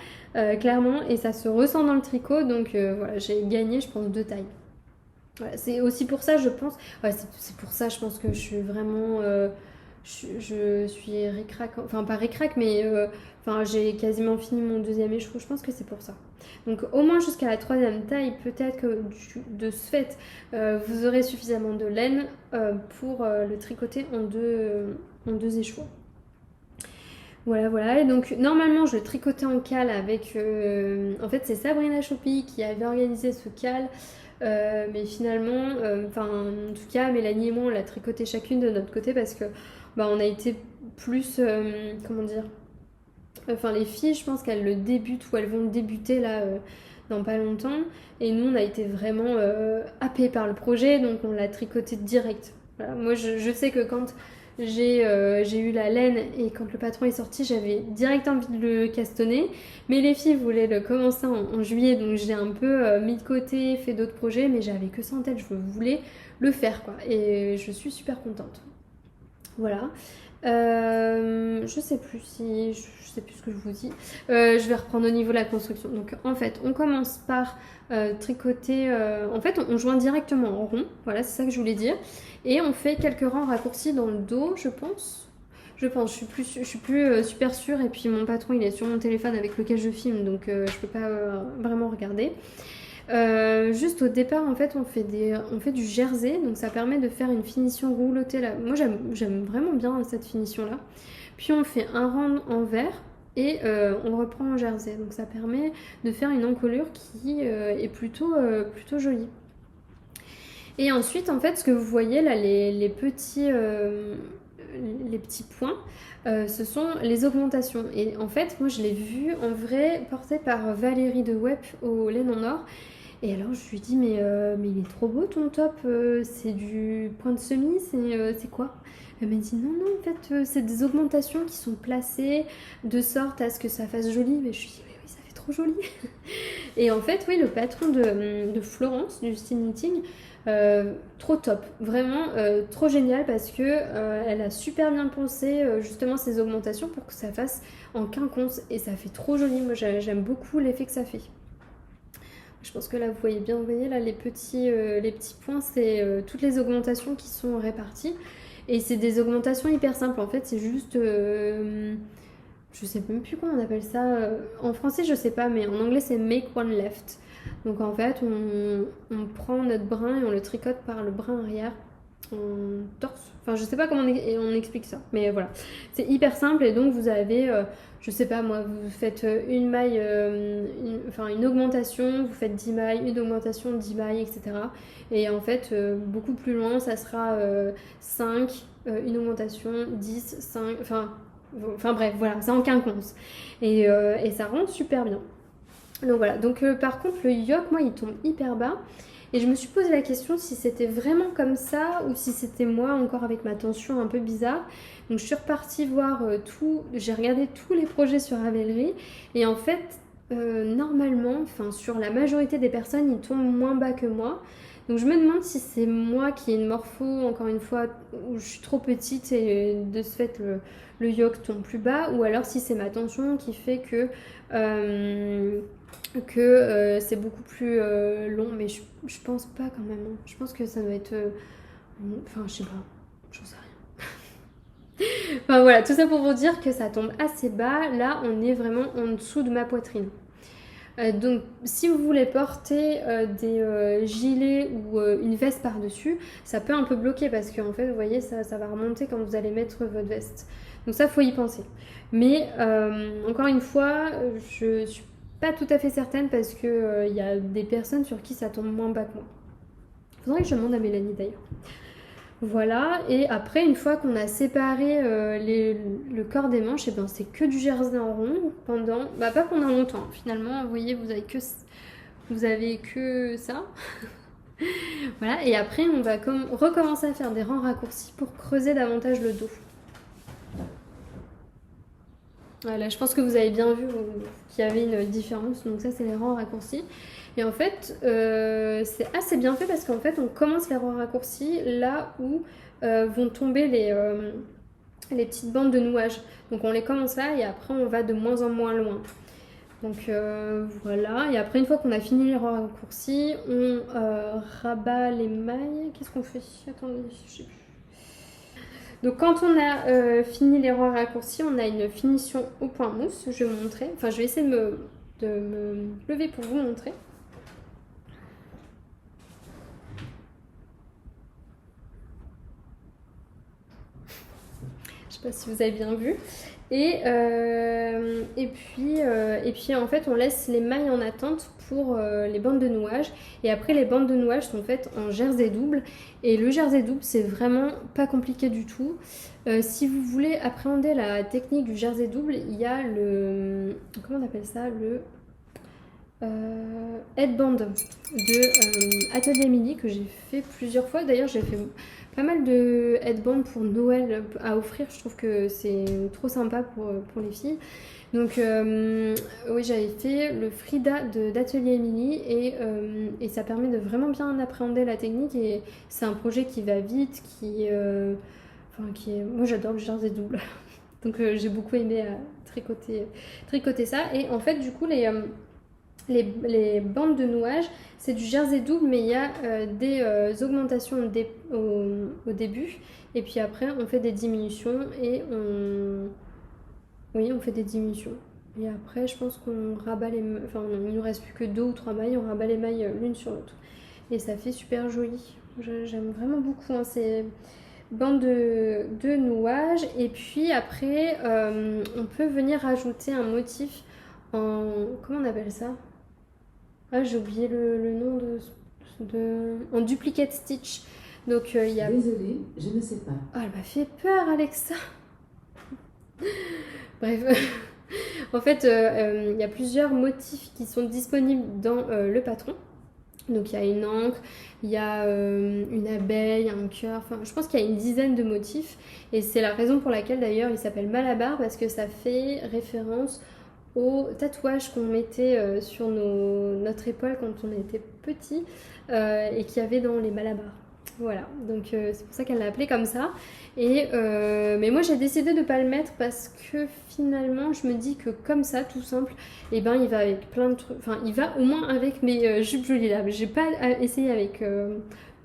Clairement, et ça se ressent dans le tricot, donc voilà, j'ai gagné, je pense, 2 tailles. Voilà, c'est aussi pour ça, je pense, ouais, c'est pour ça, je pense que je suis vraiment, je suis ric-rac, enfin pas ric-rac, mais enfin j'ai quasiment fini mon 2e écheveau, je pense que c'est pour ça. Donc au moins jusqu'à la 3e taille, peut-être que de ce fait, vous aurez suffisamment de laine pour le tricoter en deux écheveaux. Voilà. Et donc, normalement, je le tricotais en cale avec... en fait, c'est Sabrina Choupy qui avait organisé ce cale. Mais finalement, en tout cas, Mélanie et moi, on l'a tricoté chacune de notre côté parce que on a été plus... comment dire Enfin, les filles, je pense qu'elles le débutent ou elles vont le débuter là dans pas longtemps. Et nous, on a été vraiment happés par le projet, donc on l'a tricoté direct. Voilà. Moi, je sais que quand j'ai eu la laine et quand le patron est sorti, j'avais direct envie de le castonner. Mais les filles voulaient le commencer en juillet, donc j'ai un peu mis de côté, fait d'autres projets, mais j'avais que ça en tête, je voulais le faire quoi. Et je suis super contente. Voilà. Je sais plus ce que je vous dis. Je vais reprendre au niveau de la construction. Donc en fait, on commence par tricoter. En fait, on joint directement en rond. Voilà, c'est ça que je voulais dire. Et on fait quelques rangs raccourcis dans le dos, je pense. Je suis plus super sûre. Et puis mon patron, il est sur mon téléphone avec lequel je filme, donc je peux pas vraiment regarder. Juste au départ, en fait, on fait du jersey, donc ça permet de faire une finition roulottée là. Moi, j'aime vraiment bien cette finition-là. Puis on fait un rang en vert et on reprend en jersey. Donc ça permet de faire une encolure qui est plutôt jolie. Et ensuite, en fait, ce que vous voyez là, les petits points, ce sont les augmentations. Et en fait, moi, je l'ai vu en vrai porté par Valérie de Wep au laine en or. Et alors, je lui dis, mais il est trop beau ton top, c'est du point de semis, c'est quoi? Elle m'a dit, non, en fait, c'est des augmentations qui sont placées de sorte à ce que ça fasse joli. Mais je lui dis, oui, ça fait trop joli. Et en fait, oui, le patron de Florence, du Style Knitting, trop top, vraiment trop génial parce que elle a super bien pensé justement ces augmentations pour que ça fasse en quinconce et ça fait trop joli. Moi j'aime beaucoup l'effet que ça fait. Je pense que là vous voyez là les petits points, c'est toutes les augmentations qui sont réparties et c'est des augmentations hyper simples en fait, c'est juste je sais même plus comment on appelle ça. En français, je sais pas, mais en anglais, c'est make one left. Donc en fait, on prend notre brin et on le tricote par le brin arrière en torse. Enfin, je sais pas comment on explique ça, mais voilà. C'est hyper simple et donc vous avez, je sais pas moi, vous faites une maille, une augmentation, vous faites 10 mailles, une augmentation, 10 mailles, etc. Et en fait, beaucoup plus loin, ça sera 5, une augmentation, 10, 5, Enfin bref, voilà, c'est en quinconce. Et ça rend super bien. Donc voilà, donc par contre le yoke, moi il tombe hyper bas. Et je me suis posé la question si c'était vraiment comme ça ou si c'était moi encore avec ma tension un peu bizarre. Donc je suis repartie voir j'ai regardé tous les projets sur Ravelry. Et en fait, normalement, sur la majorité des personnes, ils tombent moins bas que moi. Donc je me demande si c'est moi qui ai une morpho, encore une fois, où je suis trop petite et de ce fait le yoke tombe plus bas, ou alors si c'est ma tension qui fait que c'est beaucoup plus long, mais je pense pas quand même. Hein. Je pense que ça doit être... je sais pas, j'en sais rien. Enfin voilà, tout ça pour vous dire que ça tombe assez bas. Là, on est vraiment en dessous de ma poitrine. Donc si vous voulez porter des gilets ou une veste par-dessus, ça peut un peu bloquer parce qu'en fait, vous voyez, ça va remonter quand vous allez mettre votre veste. Donc ça, faut y penser. Mais encore une fois, je suis pas tout à fait certaine parce que y a des personnes sur qui ça tombe moins bas que moi. Faudrait que je demande à Mélanie d'ailleurs. Voilà, et après, une fois qu'on a séparé le corps des manches, et ben c'est que du jersey en rond pendant, bah pas pendant longtemps. Finalement, vous voyez, vous avez que ça. Voilà, et après, on va recommencer à faire des rangs raccourcis pour creuser davantage le dos. Voilà, je pense que vous avez bien vu qu'il y avait une différence. Donc ça, c'est les rangs raccourcis. Et en fait, c'est assez bien fait parce qu'en fait, on commence les rangs raccourcis là où vont tomber les petites bandes de nouage. Donc on les commence là et après, on va de moins en moins loin. Donc voilà. Et après, une fois qu'on a fini les rangs raccourcis, on rabat les mailles. Qu'est-ce qu'on fait? Attendez, je sais plus. Donc quand on a fini les rangs raccourcis, on a une finition au point mousse. Je vais vous montrer. Enfin, je vais essayer de me lever pour vous montrer. Je sais pas si vous avez bien vu. Et puis en fait, on laisse les mailles en attente pour les bandes de nouage. Et après, les bandes de nouage sont faites en jersey double. Et le jersey double, c'est vraiment pas compliqué du tout. Si vous voulez appréhender la technique du jersey double, il y a le... Comment on appelle ça? Le headband de Atelier Mini que j'ai fait plusieurs fois. D'ailleurs, j'ai fait pas mal de headbands pour Noël à offrir. Je trouve que c'est trop sympa pour les filles. Donc oui, j'avais fait le Frida d'Atelier Mini et ça permet de vraiment bien appréhender la technique et c'est un projet qui va vite, moi j'adore le jersey double. Donc j'ai beaucoup aimé tricoter ça. Et en fait, du coup, les bandes de nouage, c'est du jersey double, mais il y a des augmentations au début. Et puis après, on fait des diminutions Oui, on fait des diminutions. Et après, je pense qu'on rabat Enfin, il ne nous reste plus que 2 ou 3 mailles, on rabat les mailles l'une sur l'autre. Et ça fait super joli. J'aime vraiment beaucoup ces bandes de nouage. Et puis après, on peut venir rajouter un motif en... Comment on appelle ça? Ah, j'ai oublié le nom en duplicate stitch. Donc il y a... Désolée, je ne sais pas. Ah, elle m'a fait peur, Alexa. Bref, en fait, il y a plusieurs motifs qui sont disponibles dans le patron. Donc il y a une encre, il y a une abeille, un cœur, enfin je pense qu'il y a une dizaine de motifs et c'est la raison pour laquelle d'ailleurs il s'appelle Malabar parce que ça fait référence aux tatouages qu'on mettait sur notre épaule quand on était petit et qu'il y avait dans les Malabars. Voilà, donc c'est pour ça qu'elle l'a appelé comme ça. Mais moi j'ai décidé de ne pas le mettre parce que finalement je me dis que comme ça, tout simple, et ben il va avec plein de trucs. Enfin, il va au moins avec mes jupes Jolie Lab. J'ai pas essayé avec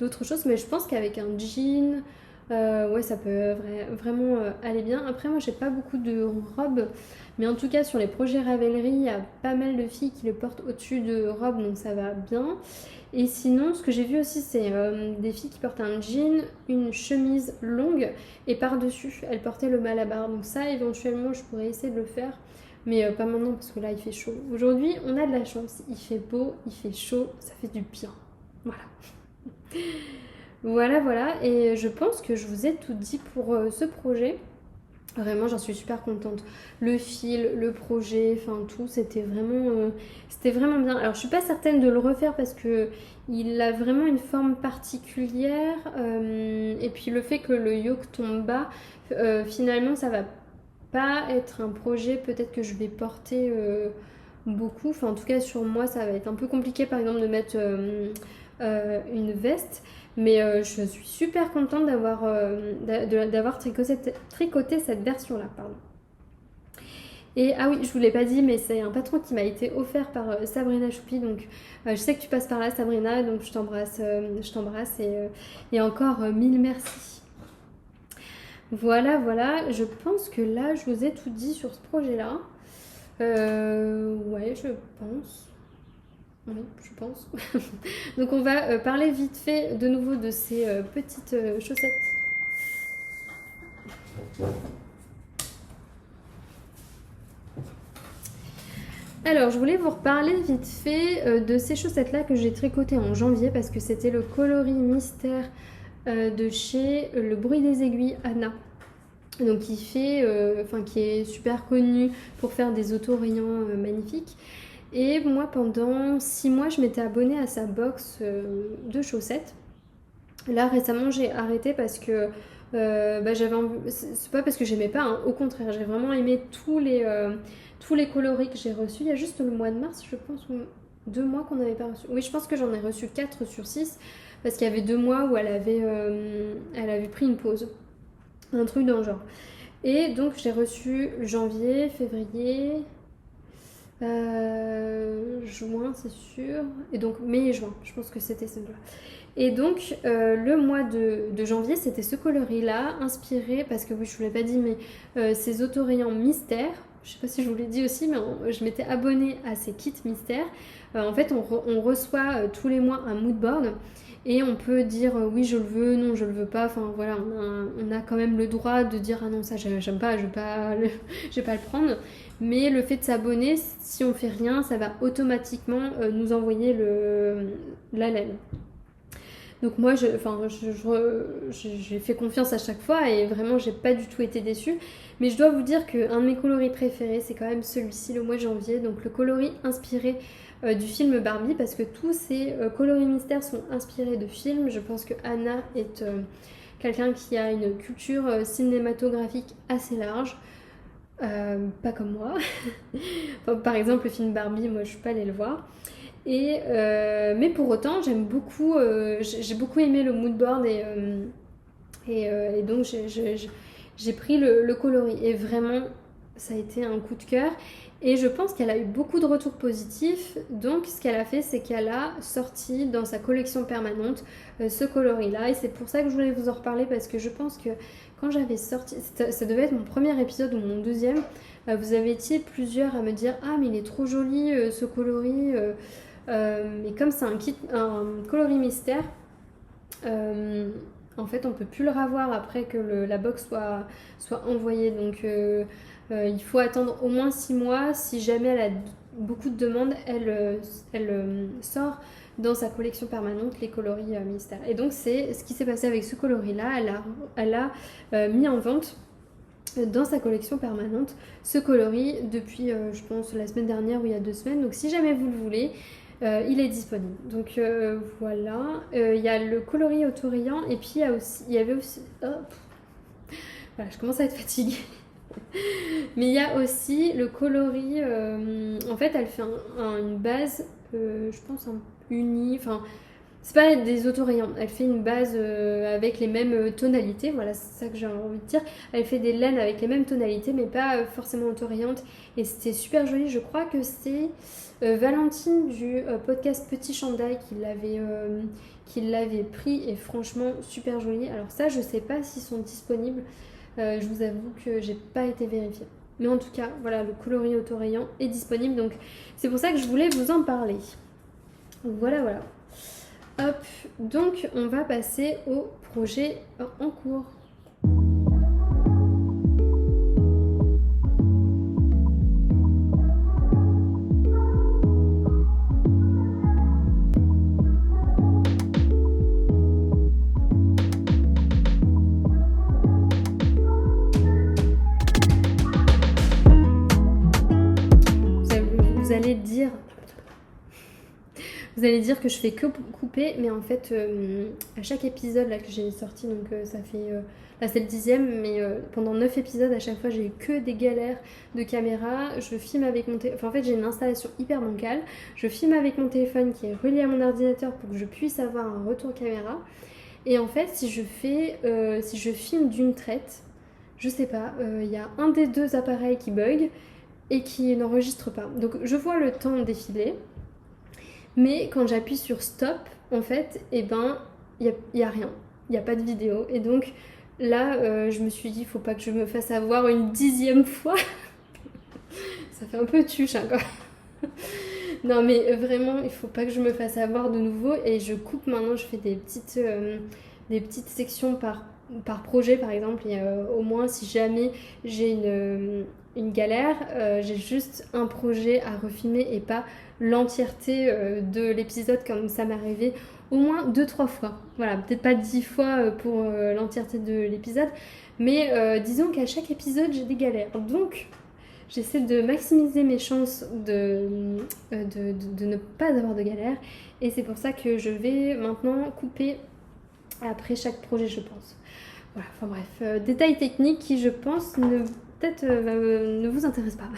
d'autres choses, mais je pense qu'avec un jean, ouais, ça peut vraiment aller bien. Après, moi j'ai pas beaucoup de robes, mais en tout cas sur les projets Ravelry, il y a pas mal de filles qui le portent au-dessus de robes, donc ça va bien. Et sinon, ce que j'ai vu aussi, c'est des filles qui portent un jean, une chemise longue et par-dessus, elles portaient le Malabar. Donc ça, éventuellement, je pourrais essayer de le faire, mais pas maintenant parce que là, il fait chaud. Aujourd'hui, on a de la chance. Il fait beau, il fait chaud, ça fait du bien. Voilà. Voilà. Et je pense que je vous ai tout dit pour ce projet. Vraiment, j'en suis super contente. Le fil, le projet, enfin tout, c'était vraiment bien. Alors, je suis pas certaine de le refaire parce que il a vraiment une forme particulière. Et puis le fait que le yoke tombe bas, finalement, ça va pas être un projet peut-être que je vais porter beaucoup. Enfin, en tout cas, sur moi, ça va être un peu compliqué, par exemple, de mettre une veste. Mais je suis super contente d'avoir tricoté cette version-là. Pardon. Et ah oui, je vous l'ai pas dit, mais c'est un patron qui m'a été offert par Sabrina Choupi. Donc je sais que tu passes par là, Sabrina, donc je t'embrasse et encore mille merci. Voilà, je pense que là, je vous ai tout dit sur ce projet-là. Ouais, je pense. Oui, je pense. Donc on va parler vite fait de nouveau de ces petites chaussettes. Alors, je voulais vous reparler vite fait de ces chaussettes-là que j'ai tricotées en janvier parce que c'était le coloris mystère de chez Le Bruit des Aiguilles Anna. Donc, qui est super connu pour faire des autorayants magnifiques. Et moi, pendant 6 mois, je m'étais abonnée à sa box de chaussettes. Là, récemment, j'ai arrêté parce que j'avais envie... C'est pas parce que j'aimais pas, hein. Au contraire, j'ai vraiment aimé tous les coloris que j'ai reçus. Il y a juste le mois de mars, je pense, ou 2 mois qu'on n'avait pas reçu. Oui, je pense que j'en ai reçu 4 sur 6 parce qu'il y avait 2 mois où elle avait pris une pause. Un truc dans le genre. Et donc, j'ai reçu janvier, février, juin, c'est sûr. Et donc, mai et juin, je pense que c'était celle-là. Et donc, le mois de janvier, c'était ce coloris-là, inspiré, parce que oui, je ne vous l'ai pas dit, mais ces autorayants mystères, je ne sais pas si je vous l'ai dit aussi, mais je m'étais abonnée à ces kits mystères. En fait, on reçoit tous les mois un mood board et on peut dire oui, je le veux, non, je le veux pas. Enfin voilà, on a quand même le droit de dire ah non, ça j'aime pas, je vais pas le prendre. Mais le fait de s'abonner, si on fait rien, ça va automatiquement nous envoyer la laine. Donc moi, j'ai fait confiance à chaque fois et vraiment, j'ai pas du tout été déçue. Mais je dois vous dire qu'un de mes coloris préférés, c'est quand même celui-ci, le mois de janvier. Donc le coloris inspiré du film Barbie, parce que tous ces coloris mystères sont inspirés de films. Je pense que Anna est quelqu'un qui a une culture cinématographique assez large. Pas comme moi. Enfin, par exemple, le film Barbie, moi je suis pas allée le voir. Mais pour autant, j'ai beaucoup aimé le mood board et donc j'ai pris le coloris. Et vraiment, ça a été un coup de cœur. Et je pense qu'elle a eu beaucoup de retours positifs. Donc, ce qu'elle a fait, c'est qu'elle a sorti dans sa collection permanente ce coloris-là. Et c'est pour ça que je voulais vous en reparler parce que je pense que quand j'avais sorti, ça devait être mon premier épisode ou mon deuxième, vous avez été plusieurs à me dire « Ah, mais il est trop joli ce coloris !» Mais comme c'est un coloris mystère, en fait on peut plus le revoir après que la box soit envoyée. Donc il faut attendre au moins 6 mois. Si jamais elle a beaucoup de demandes, elle sort dans sa collection permanente les coloris mystères. Et donc c'est ce qui s'est passé avec ce coloris là. Elle a mis en vente dans sa collection permanente ce coloris depuis je pense la semaine dernière ou il y a 2 semaines. Donc si jamais vous le voulez, il est disponible. Donc voilà, il y a le coloris autorayant et puis il y avait aussi voilà, je commence à être fatiguée. Mais il y a aussi le coloris en fait elle fait une base je pense unie, enfin c'est pas des autorayants, elle fait une base avec les mêmes tonalités, voilà, c'est ça que j'ai envie de dire. Elle fait des laines avec les mêmes tonalités, mais pas forcément autorayantes. Et c'était super joli, je crois que c'est Valentine du podcast Petit Chandail qui l'avait pris, et franchement super joli. Alors ça, je sais pas s'ils sont disponibles, je vous avoue que j'ai pas été vérifiée. Mais en tout cas, voilà, le coloris autorayant est disponible, donc c'est pour ça que je voulais vous en parler. Voilà. Hop, donc on va passer au projet en cours. Vous allez dire que je fais que couper, mais en fait, à chaque épisode là, que j'ai sorti, donc ça fait... là c'est le 10e, mais pendant 9 épisodes, à chaque fois, j'ai eu que des galères de caméra. Je filme avec mon téléphone... Enfin, en fait, j'ai une installation hyper bancale. Je filme avec mon téléphone qui est relié à mon ordinateur pour que je puisse avoir un retour caméra. Et en fait, si je filme d'une traite, je sais pas, y a un des 2 appareils qui bug et qui n'enregistre pas. Donc, je vois le temps défiler. Mais quand j'appuie sur stop, en fait, eh ben, il n'y a rien. Il n'y a pas de vidéo. Et donc là, je me suis dit, il faut pas que je me fasse avoir une 10e fois. Ça fait un peu tuche, hein, quoi. Non mais vraiment, il faut pas que je me fasse avoir de nouveau et je coupe maintenant, je fais des petites sections par projet par exemple et au moins si jamais j'ai une galère, j'ai juste un projet à refilmer et pas l'entièreté de l'épisode comme ça m'est arrivé au moins 2-3 fois. Voilà, peut-être pas 10 fois pour l'entièreté de l'épisode, mais disons qu'à chaque épisode j'ai des galères. Donc j'essaie de maximiser mes chances de ne pas avoir de galère. Et c'est pour ça que je vais maintenant couper après chaque projet, je pense. Voilà, enfin bref, détails techniques qui, je pense, peut-être ne vous intéressent pas.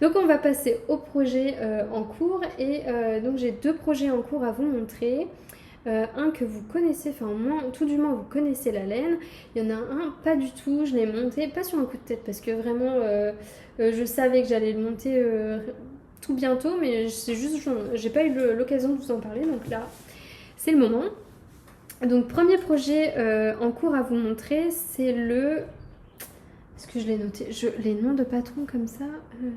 Donc on va passer au projet en cours. Et donc j'ai 2 projets en cours à vous montrer. Un que vous connaissez, enfin moins, tout du moins vous connaissez la laine. Il y en a un pas du tout, je l'ai monté, pas sur un coup de tête parce que vraiment je savais que j'allais le monter tout bientôt, mais c'est juste, j'ai pas eu l'occasion de vous en parler, donc là c'est le moment. Donc premier projet en cours à vous montrer, c'est le... Est-ce que je l'ai noté les noms de patrons comme ça, de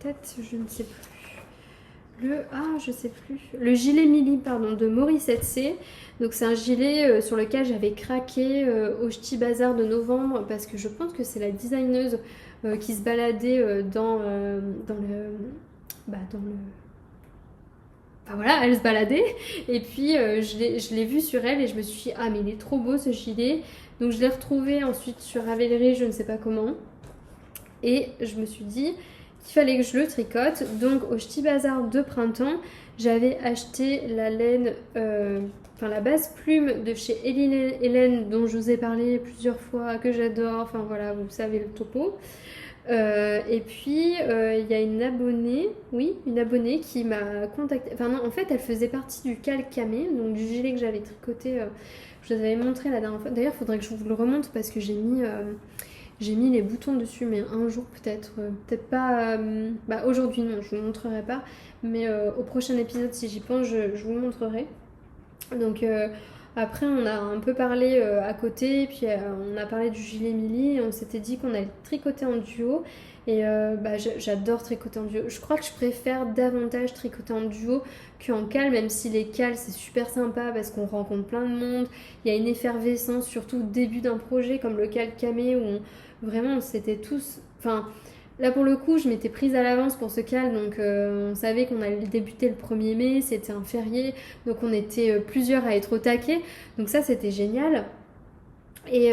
tête, je ne sais plus. Je sais plus. Le gilet Mili, pardon, de Maurice C. Donc c'est un gilet sur lequel j'avais craqué au Ch'ti Bazar de novembre parce que je pense que c'est la designeuse qui se baladait dans le... Enfin voilà, elle se baladait et puis je l'ai vu sur elle et je me suis dit ah mais il est trop beau ce gilet. Donc je l'ai retrouvé ensuite sur Ravelry, je ne sais pas comment. Et je me suis dit qu'il fallait que je le tricote. Donc au Ch'ti Bazar de printemps, j'avais acheté la laine, la base plume de chez Hélène dont je vous ai parlé plusieurs fois, que j'adore. Enfin voilà, vous savez le topo. Et puis il y a une abonnée qui m'a contactée. Enfin non, en fait elle faisait partie du calcamé, donc du gilet que j'avais tricoté. Je vous avais montré la dernière fois. D'ailleurs, il faudrait que je vous le remonte parce que j'ai mis les boutons dessus, mais un jour peut-être. Peut-être pas. Aujourd'hui, non, je vous le montrerai pas. Mais au prochain épisode, si j'y pense, je vous le montrerai. Donc après, on a un peu parlé à côté, puis on a parlé du gilet Mili, et on s'était dit qu'on allait tricoter en duo. Et j'adore tricoter en duo. Je crois que je préfère davantage tricoter en duo qu'en cale, même si les cales c'est super sympa parce qu'on rencontre plein de monde. Il y a une effervescence, surtout au début d'un projet comme le cal camé où vraiment c'était tous... Enfin, là pour le coup je m'étais prise à l'avance pour ce cal, donc on savait qu'on allait débuter le 1er mai, c'était un férié, donc on était plusieurs à être au taquet, donc ça c'était génial. Et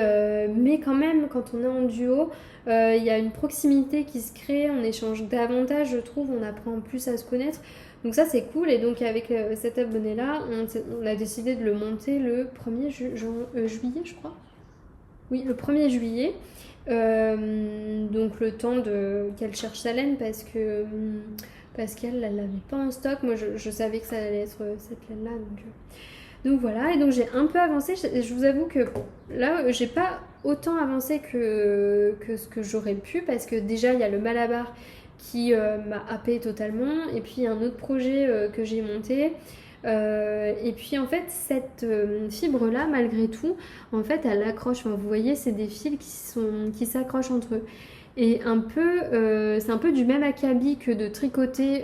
mais quand même quand on est en duo, il y a une proximité qui se crée, on échange davantage je trouve, on apprend plus à se connaître, donc ça c'est cool. Et donc avec cet abonné là on a décidé de le monter le 1er juillet je crois. Oui, le 1er juillet. Donc le temps qu'elle cherche sa laine parce qu'elle l'avait pas en stock. Moi je savais que ça allait être cette laine là, donc voilà. Et donc j'ai un peu avancé. Je vous avoue que là j'ai pas autant avancé que ce que j'aurais pu parce que déjà il y a le Malabar qui m'a happé totalement, et puis un autre projet que j'ai monté. Et puis en fait cette fibre là malgré tout en fait elle accroche, enfin, vous voyez c'est des fils qui s'accrochent entre eux, et c'est un peu du même acabit que de tricoter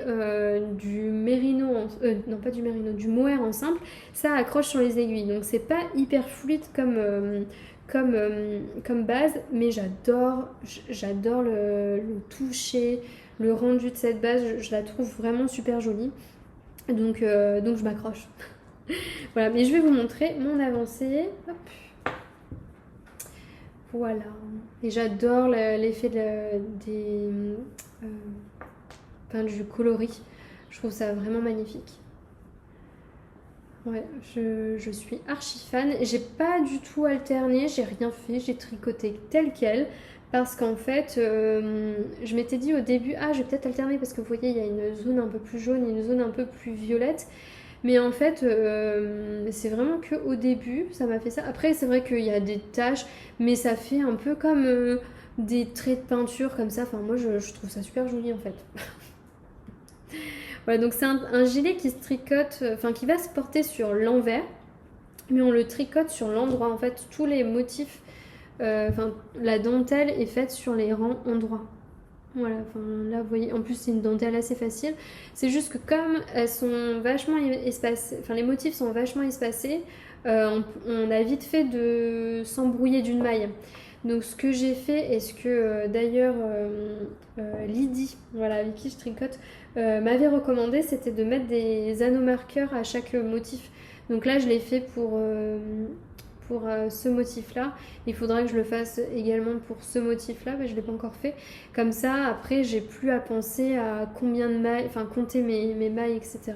du mérino non pas du mérino, du mohair en simple, ça accroche sur les aiguilles, donc c'est pas hyper fluide comme base, mais j'adore le toucher, le rendu de cette base, je la trouve vraiment super jolie. Donc je m'accroche. Voilà, mais je vais vous montrer mon avancée. Hop. Voilà. Et j'adore l'effet du coloris. Je trouve ça vraiment magnifique. Ouais, je suis archi fan. J'ai pas du tout alterné, j'ai rien fait, j'ai tricoté tel quel. Parce qu'en fait, je m'étais dit au début, je vais peut-être alterner parce que vous voyez, il y a une zone un peu plus jaune et une zone un peu plus violette. Mais en fait, c'est vraiment qu'au début, ça m'a fait ça. Après, c'est vrai qu'il y a des taches, mais ça fait un peu comme des traits de peinture comme ça. Enfin, moi, je trouve ça super joli en fait. Voilà, donc c'est un gilet qui se tricote, qui va se porter sur l'envers, mais on le tricote sur l'endroit. En fait, tous les motifs, la dentelle est faite sur les rangs endroits. Voilà, enfin là vous voyez, en plus c'est une dentelle assez facile. C'est juste que comme elles sont vachement espacées, enfin les motifs sont vachement espacés, on a vite fait de s'embrouiller d'une maille. Donc ce que j'ai fait, et ce que d'ailleurs Lydie, voilà, avec qui je tricote, m'avait recommandé, c'était de mettre des anneaux marqueurs à chaque motif. Donc là je l'ai fait pour ce motif-là. Il faudra que je le fasse également pour ce motif-là, mais je ne l'ai pas encore fait. Comme ça, après, j'ai plus à penser à combien de mailles, enfin compter mes mailles, etc.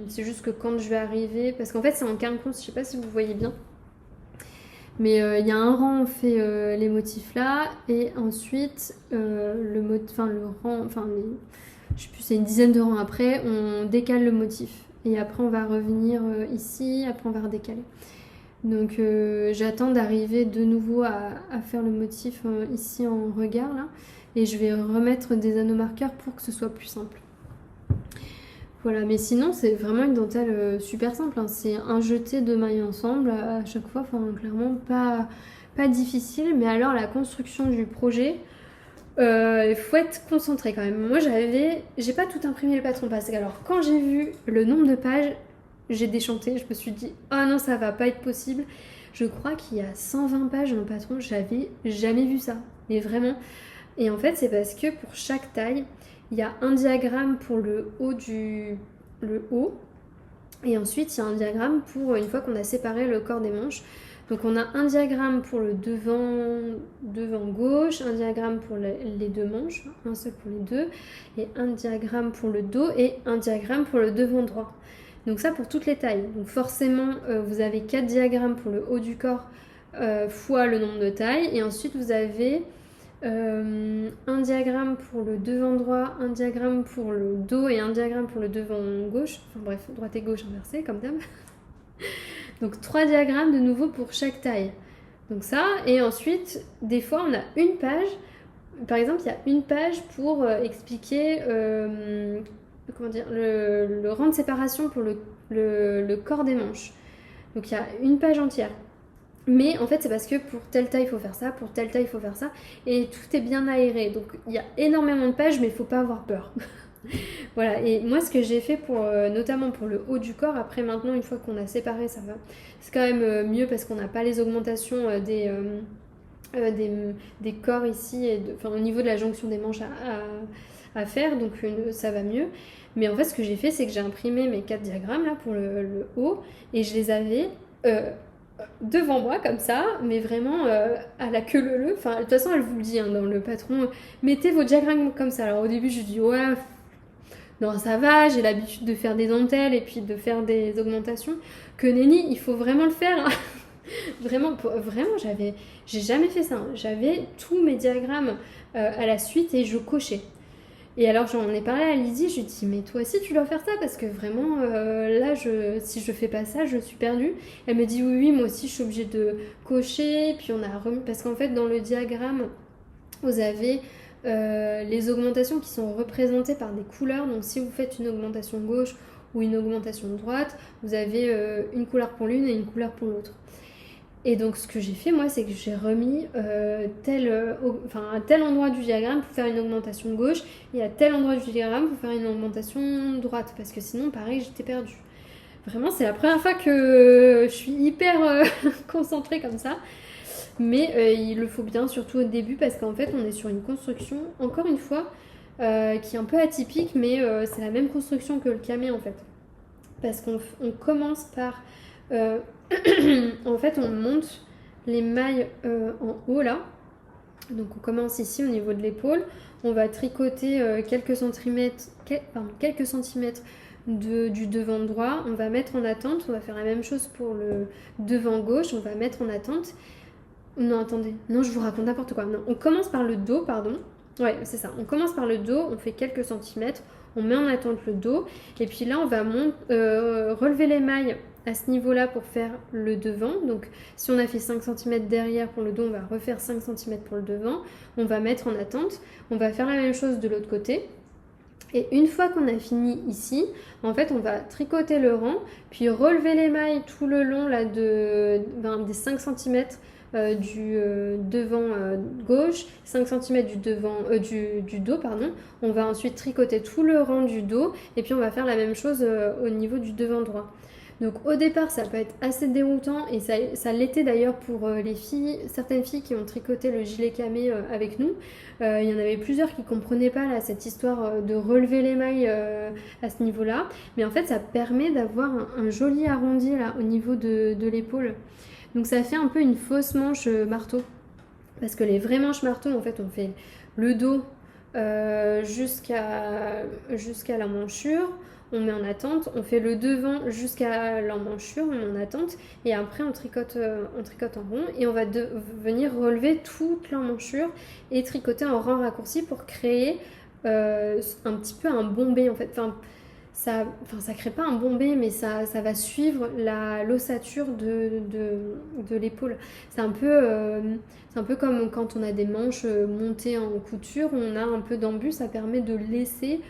C'est juste que quand je vais arriver, parce qu'en fait c'est en quinconce, je sais pas si vous voyez bien, mais il y a un rang, on fait les motifs là, et ensuite le rang, je sais plus, c'est une dizaine de rangs après, on décale le motif. Et après on va revenir ici, après on va redécaler. Donc j'attends d'arriver de nouveau à faire le motif ici en regard là, et je vais remettre des anneaux marqueurs pour que ce soit plus simple. Voilà, mais sinon c'est vraiment une dentelle super simple, hein. C'est un jeté de mailles ensemble à chaque fois, enfin clairement pas difficile, mais alors la construction du projet, il faut être concentré quand même. Moi j'ai pas tout imprimé le patron parce que alors quand j'ai vu le nombre de pages, j'ai déchanté, je me suis dit oh non ça va pas être possible. Je crois qu'il y a 120 pages dans le patron, j'avais jamais vu ça, mais vraiment. Et en fait c'est parce que pour chaque taille, il y a un diagramme pour le haut, et ensuite il y a un diagramme pour une fois qu'on a séparé le corps des manches. Donc on a un diagramme pour le devant gauche, un diagramme pour les deux manches, un seul pour les deux, et un diagramme pour le dos et un diagramme pour le devant droit. Donc ça pour toutes les tailles. Donc forcément vous avez 4 diagrammes pour le haut du corps fois le nombre de tailles, et ensuite vous avez un diagramme pour le devant droit, un diagramme pour le dos et un diagramme pour le devant gauche, enfin bref, droite et gauche inversée comme d'hab. Donc 3 diagrammes de nouveau pour chaque taille. Donc ça, et ensuite des fois on a une page, par exemple il y a une page pour expliquer comment dire, le rang de séparation pour le corps des manches. Donc il y a une page entière. Mais en fait, c'est parce que pour telle taille, il faut faire ça, pour telle taille, il faut faire ça. Et tout est bien aéré. Donc, il y a énormément de pages, mais il ne faut pas avoir peur. Voilà. Et moi, ce que j'ai fait, notamment pour le haut du corps, après maintenant, une fois qu'on a séparé, ça va. C'est quand même mieux parce qu'on n'a pas les augmentations des corps ici, et au niveau de la jonction des manches à faire. Donc, ça va mieux. Mais en fait, ce que j'ai fait, c'est que j'ai imprimé mes 4 diagrammes là pour le haut. Et je les avais devant moi comme ça, mais vraiment à la queue leu. Enfin, de toute façon, elle vous le dit hein, dans le patron, mettez vos diagrammes comme ça. Alors au début, je dis ouais, non ça va, j'ai l'habitude de faire des dentelles et puis de faire des augmentations. Que nenni, il faut vraiment le faire. Hein. Vraiment, j'ai jamais fait ça. Hein. J'avais tous mes diagrammes à la suite et je cochais. Et alors j'en ai parlé à Lydie, je lui ai dit mais toi aussi tu dois faire ça parce que vraiment là si je fais pas ça je suis perdue. Elle me dit oui moi aussi je suis obligée de cocher, puis on a remis parce qu'en fait dans le diagramme vous avez les augmentations qui sont représentées par des couleurs, donc si vous faites une augmentation gauche ou une augmentation droite, vous avez une couleur pour l'une et une couleur pour l'autre. Et donc ce que j'ai fait moi c'est que j'ai remis à tel endroit du diagramme pour faire une augmentation gauche et à tel endroit du diagramme pour faire une augmentation droite parce que sinon pareil j'étais perdue. Vraiment c'est la première fois que je suis hyper concentrée comme ça, mais il le faut bien surtout au début parce qu'en fait on est sur une construction encore une fois qui est un peu atypique, mais c'est la même construction que le camé en fait parce qu'on commence par en fait on monte les mailles en haut là, donc on commence ici au niveau de l'épaule, on va tricoter quelques centimètres du devant droit, on va mettre en attente, on va faire la même chose pour le devant gauche, on va mettre en attente. Non attendez, non je vous raconte n'importe quoi, non, on commence par le dos pardon, ouais c'est ça, on commence par le dos, on fait quelques centimètres, on met en attente le dos, et puis là on va relever les mailles à ce niveau-là pour faire le devant. Donc si on a fait 5 cm derrière pour le dos, on va refaire 5 cm pour le devant. On va mettre en attente. On va faire la même chose de l'autre côté. Et une fois qu'on a fini ici, en fait, on va tricoter le rang, puis relever les mailles tout le long là, des 5 cm du devant gauche, 5 cm du dos, pardon. On va ensuite tricoter tout le rang du dos et puis on va faire la même chose au niveau du devant droit. Donc au départ ça peut être assez déroutant et ça l'était d'ailleurs pour les filles, certaines filles qui ont tricoté le gilet camé avec nous. Il y en avait plusieurs qui ne comprenaient pas là, cette histoire de relever les mailles à ce niveau-là. Mais en fait ça permet d'avoir un joli arrondi là au niveau de l'épaule. Donc ça fait un peu une fausse manche marteau. Parce que les vraies manches marteau en fait on fait le dos jusqu'à l'emmanchure. On met en attente, on fait le devant jusqu'à l'emmanchure, on met en attente et après on tricote en rond et on va venir relever toute l'emmanchure et tricoter en rang raccourci pour créer un petit peu un bombé en fait. Ça crée pas un bombé mais ça va suivre l'ossature de l'épaule. C'est un peu comme quand on a des manches montées en couture, on a un peu d'embus, ça permet de laisser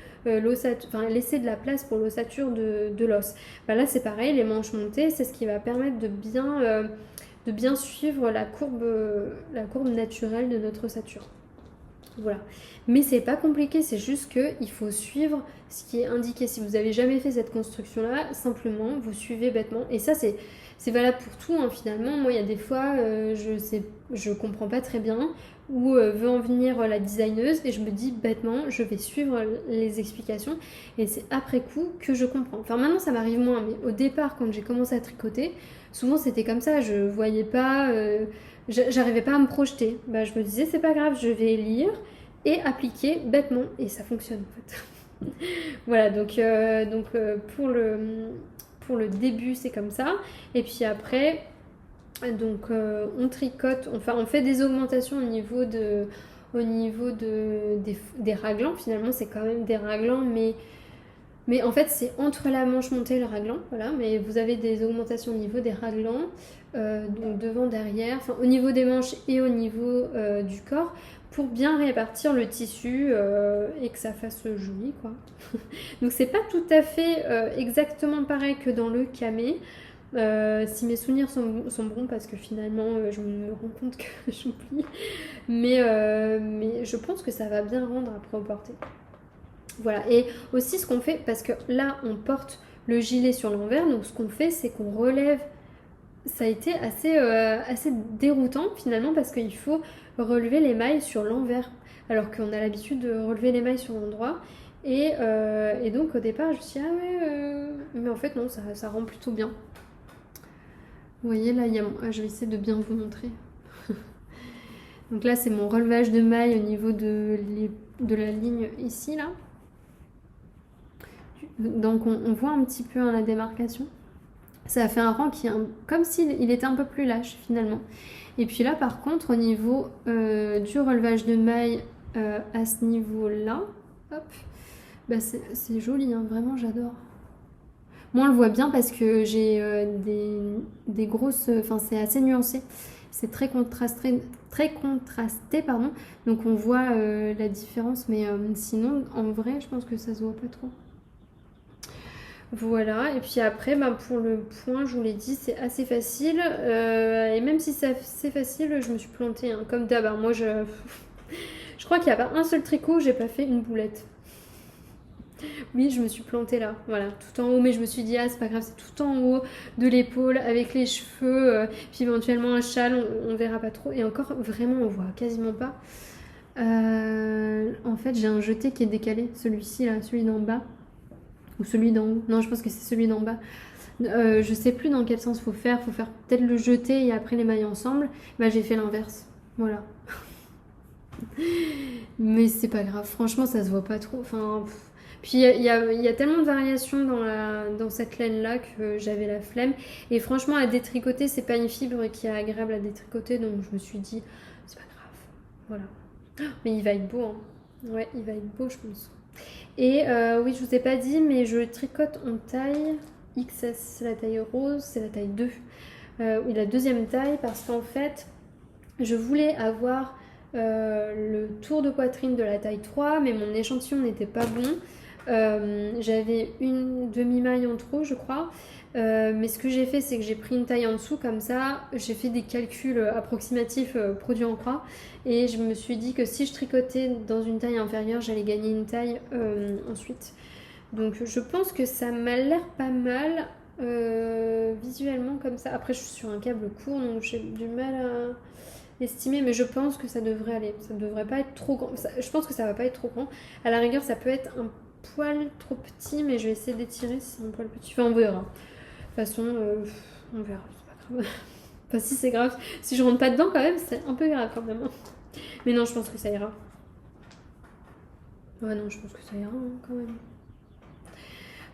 laisser de la place pour l'ossature de l'os. Là c'est pareil, les manches montées, c'est ce qui va permettre de bien suivre la courbe naturelle de notre ossature. Voilà. Mais c'est pas compliqué, c'est juste qu'il faut suivre ce qui est indiqué. Si vous avez jamais fait cette construction-là, simplement vous suivez bêtement. Et ça c'est valable pour tout hein, finalement. Moi il y a des fois je comprends pas très bien où veut en venir la designeuse et je me dis bêtement je vais suivre les explications et c'est après coup que je comprends. Enfin maintenant ça m'arrive moins mais au départ quand j'ai commencé à tricoter souvent c'était comme ça, je voyais pas j'arrivais pas à me projeter. Je me disais c'est pas grave, je vais lire et appliquer bêtement et ça fonctionne en fait. Voilà donc pour le début c'est comme ça et puis après donc on tricote, on fait des augmentations au niveau des raglans. Finalement c'est quand même des raglans mais en fait c'est entre la manche montée et le raglan, voilà, mais vous avez des augmentations au niveau des raglans, donc devant, derrière, au niveau des manches et au niveau du corps pour bien répartir le tissu et que ça fasse joli quoi. Donc c'est pas tout à fait exactement pareil que dans le camé. Si mes souvenirs sont bons parce que finalement je me rends compte que j'oublie mais je pense que ça va bien rendre après au porter. Voilà, et aussi ce qu'on fait, parce que là on porte le gilet sur l'envers, donc ce qu'on fait c'est qu'on relève. Ça a été assez déroutant finalement parce qu'il faut relever les mailles sur l'envers alors qu'on a l'habitude de relever les mailles sur l'endroit et donc au départ je me suis dit ah ouais mais en fait non ça rend plutôt bien. Vous voyez là je vais essayer de bien vous montrer. Donc là c'est mon relevage de mailles au niveau de la ligne ici là. Donc on voit un petit peu la démarcation. Ça a fait un rang qui est comme s'il était un peu plus lâche finalement. Et puis là par contre au niveau du relevage de mailles à ce niveau là, hop, c'est joli hein, vraiment j'adore. Moi on le voit bien parce que j'ai des grosses, c'est assez nuancé, c'est très contrasté pardon. Donc on voit la différence mais sinon en vrai je pense que ça se voit pas trop. Voilà, et puis après pour le point je vous l'ai dit c'est assez facile et même si c'est facile je me suis plantée hein. Comme d'hab moi je crois qu'il n'y a pas un seul tricot où j'ai pas fait une boulette. Oui je me suis plantée là, voilà, tout en haut mais je me suis dit c'est pas grave c'est tout en haut de l'épaule avec les cheveux puis éventuellement un châle on verra pas trop et encore vraiment on voit quasiment pas. En fait j'ai un jeté qui est décalé, celui-ci là, celui d'en bas. Ou celui d'en haut. Non, je pense que c'est celui d'en bas. Je sais plus dans quel sens faut faire peut-être le jeter et après les mailles ensemble. J'ai fait l'inverse. Voilà. Mais c'est pas grave. Franchement, ça se voit pas trop. Puis il y a tellement de variations dans cette laine-là que j'avais la flemme. Et franchement, à détricoter, c'est pas une fibre qui est agréable à détricoter. Donc je me suis dit, c'est pas grave. Voilà. Mais il va être beau. Hein. Ouais, il va être beau, je pense. Et oui je vous ai pas dit mais je tricote en taille XS, c'est la taille rose, c'est la taille 2 oui la deuxième taille parce qu'en fait je voulais avoir le tour de poitrine de la taille 3 mais mon échantillon n'était pas bon J'avais une demi-maille en trop, je crois. Mais ce que j'ai fait, c'est que j'ai pris une taille en dessous, comme ça, j'ai fait des calculs approximatifs produits en croix. Et je me suis dit que si je tricotais dans une taille inférieure, j'allais gagner une taille ensuite. Donc je pense que ça m'a l'air pas mal visuellement comme ça. Après, je suis sur un câble court, donc j'ai du mal à estimer, mais je pense que ça devrait aller. Ça ne devrait pas être trop grand. Je pense que ça va pas être trop grand. À la rigueur, ça peut être un poil trop petit, mais je vais essayer d'étirer si c'est un poil petit. Enfin, on verra. De toute façon, on verra. C'est pas grave. Enfin, si c'est grave, si je rentre pas dedans quand même, c'est un peu grave quand même. Mais non, je pense que ça ira. Ouais, non, je pense que ça ira quand même.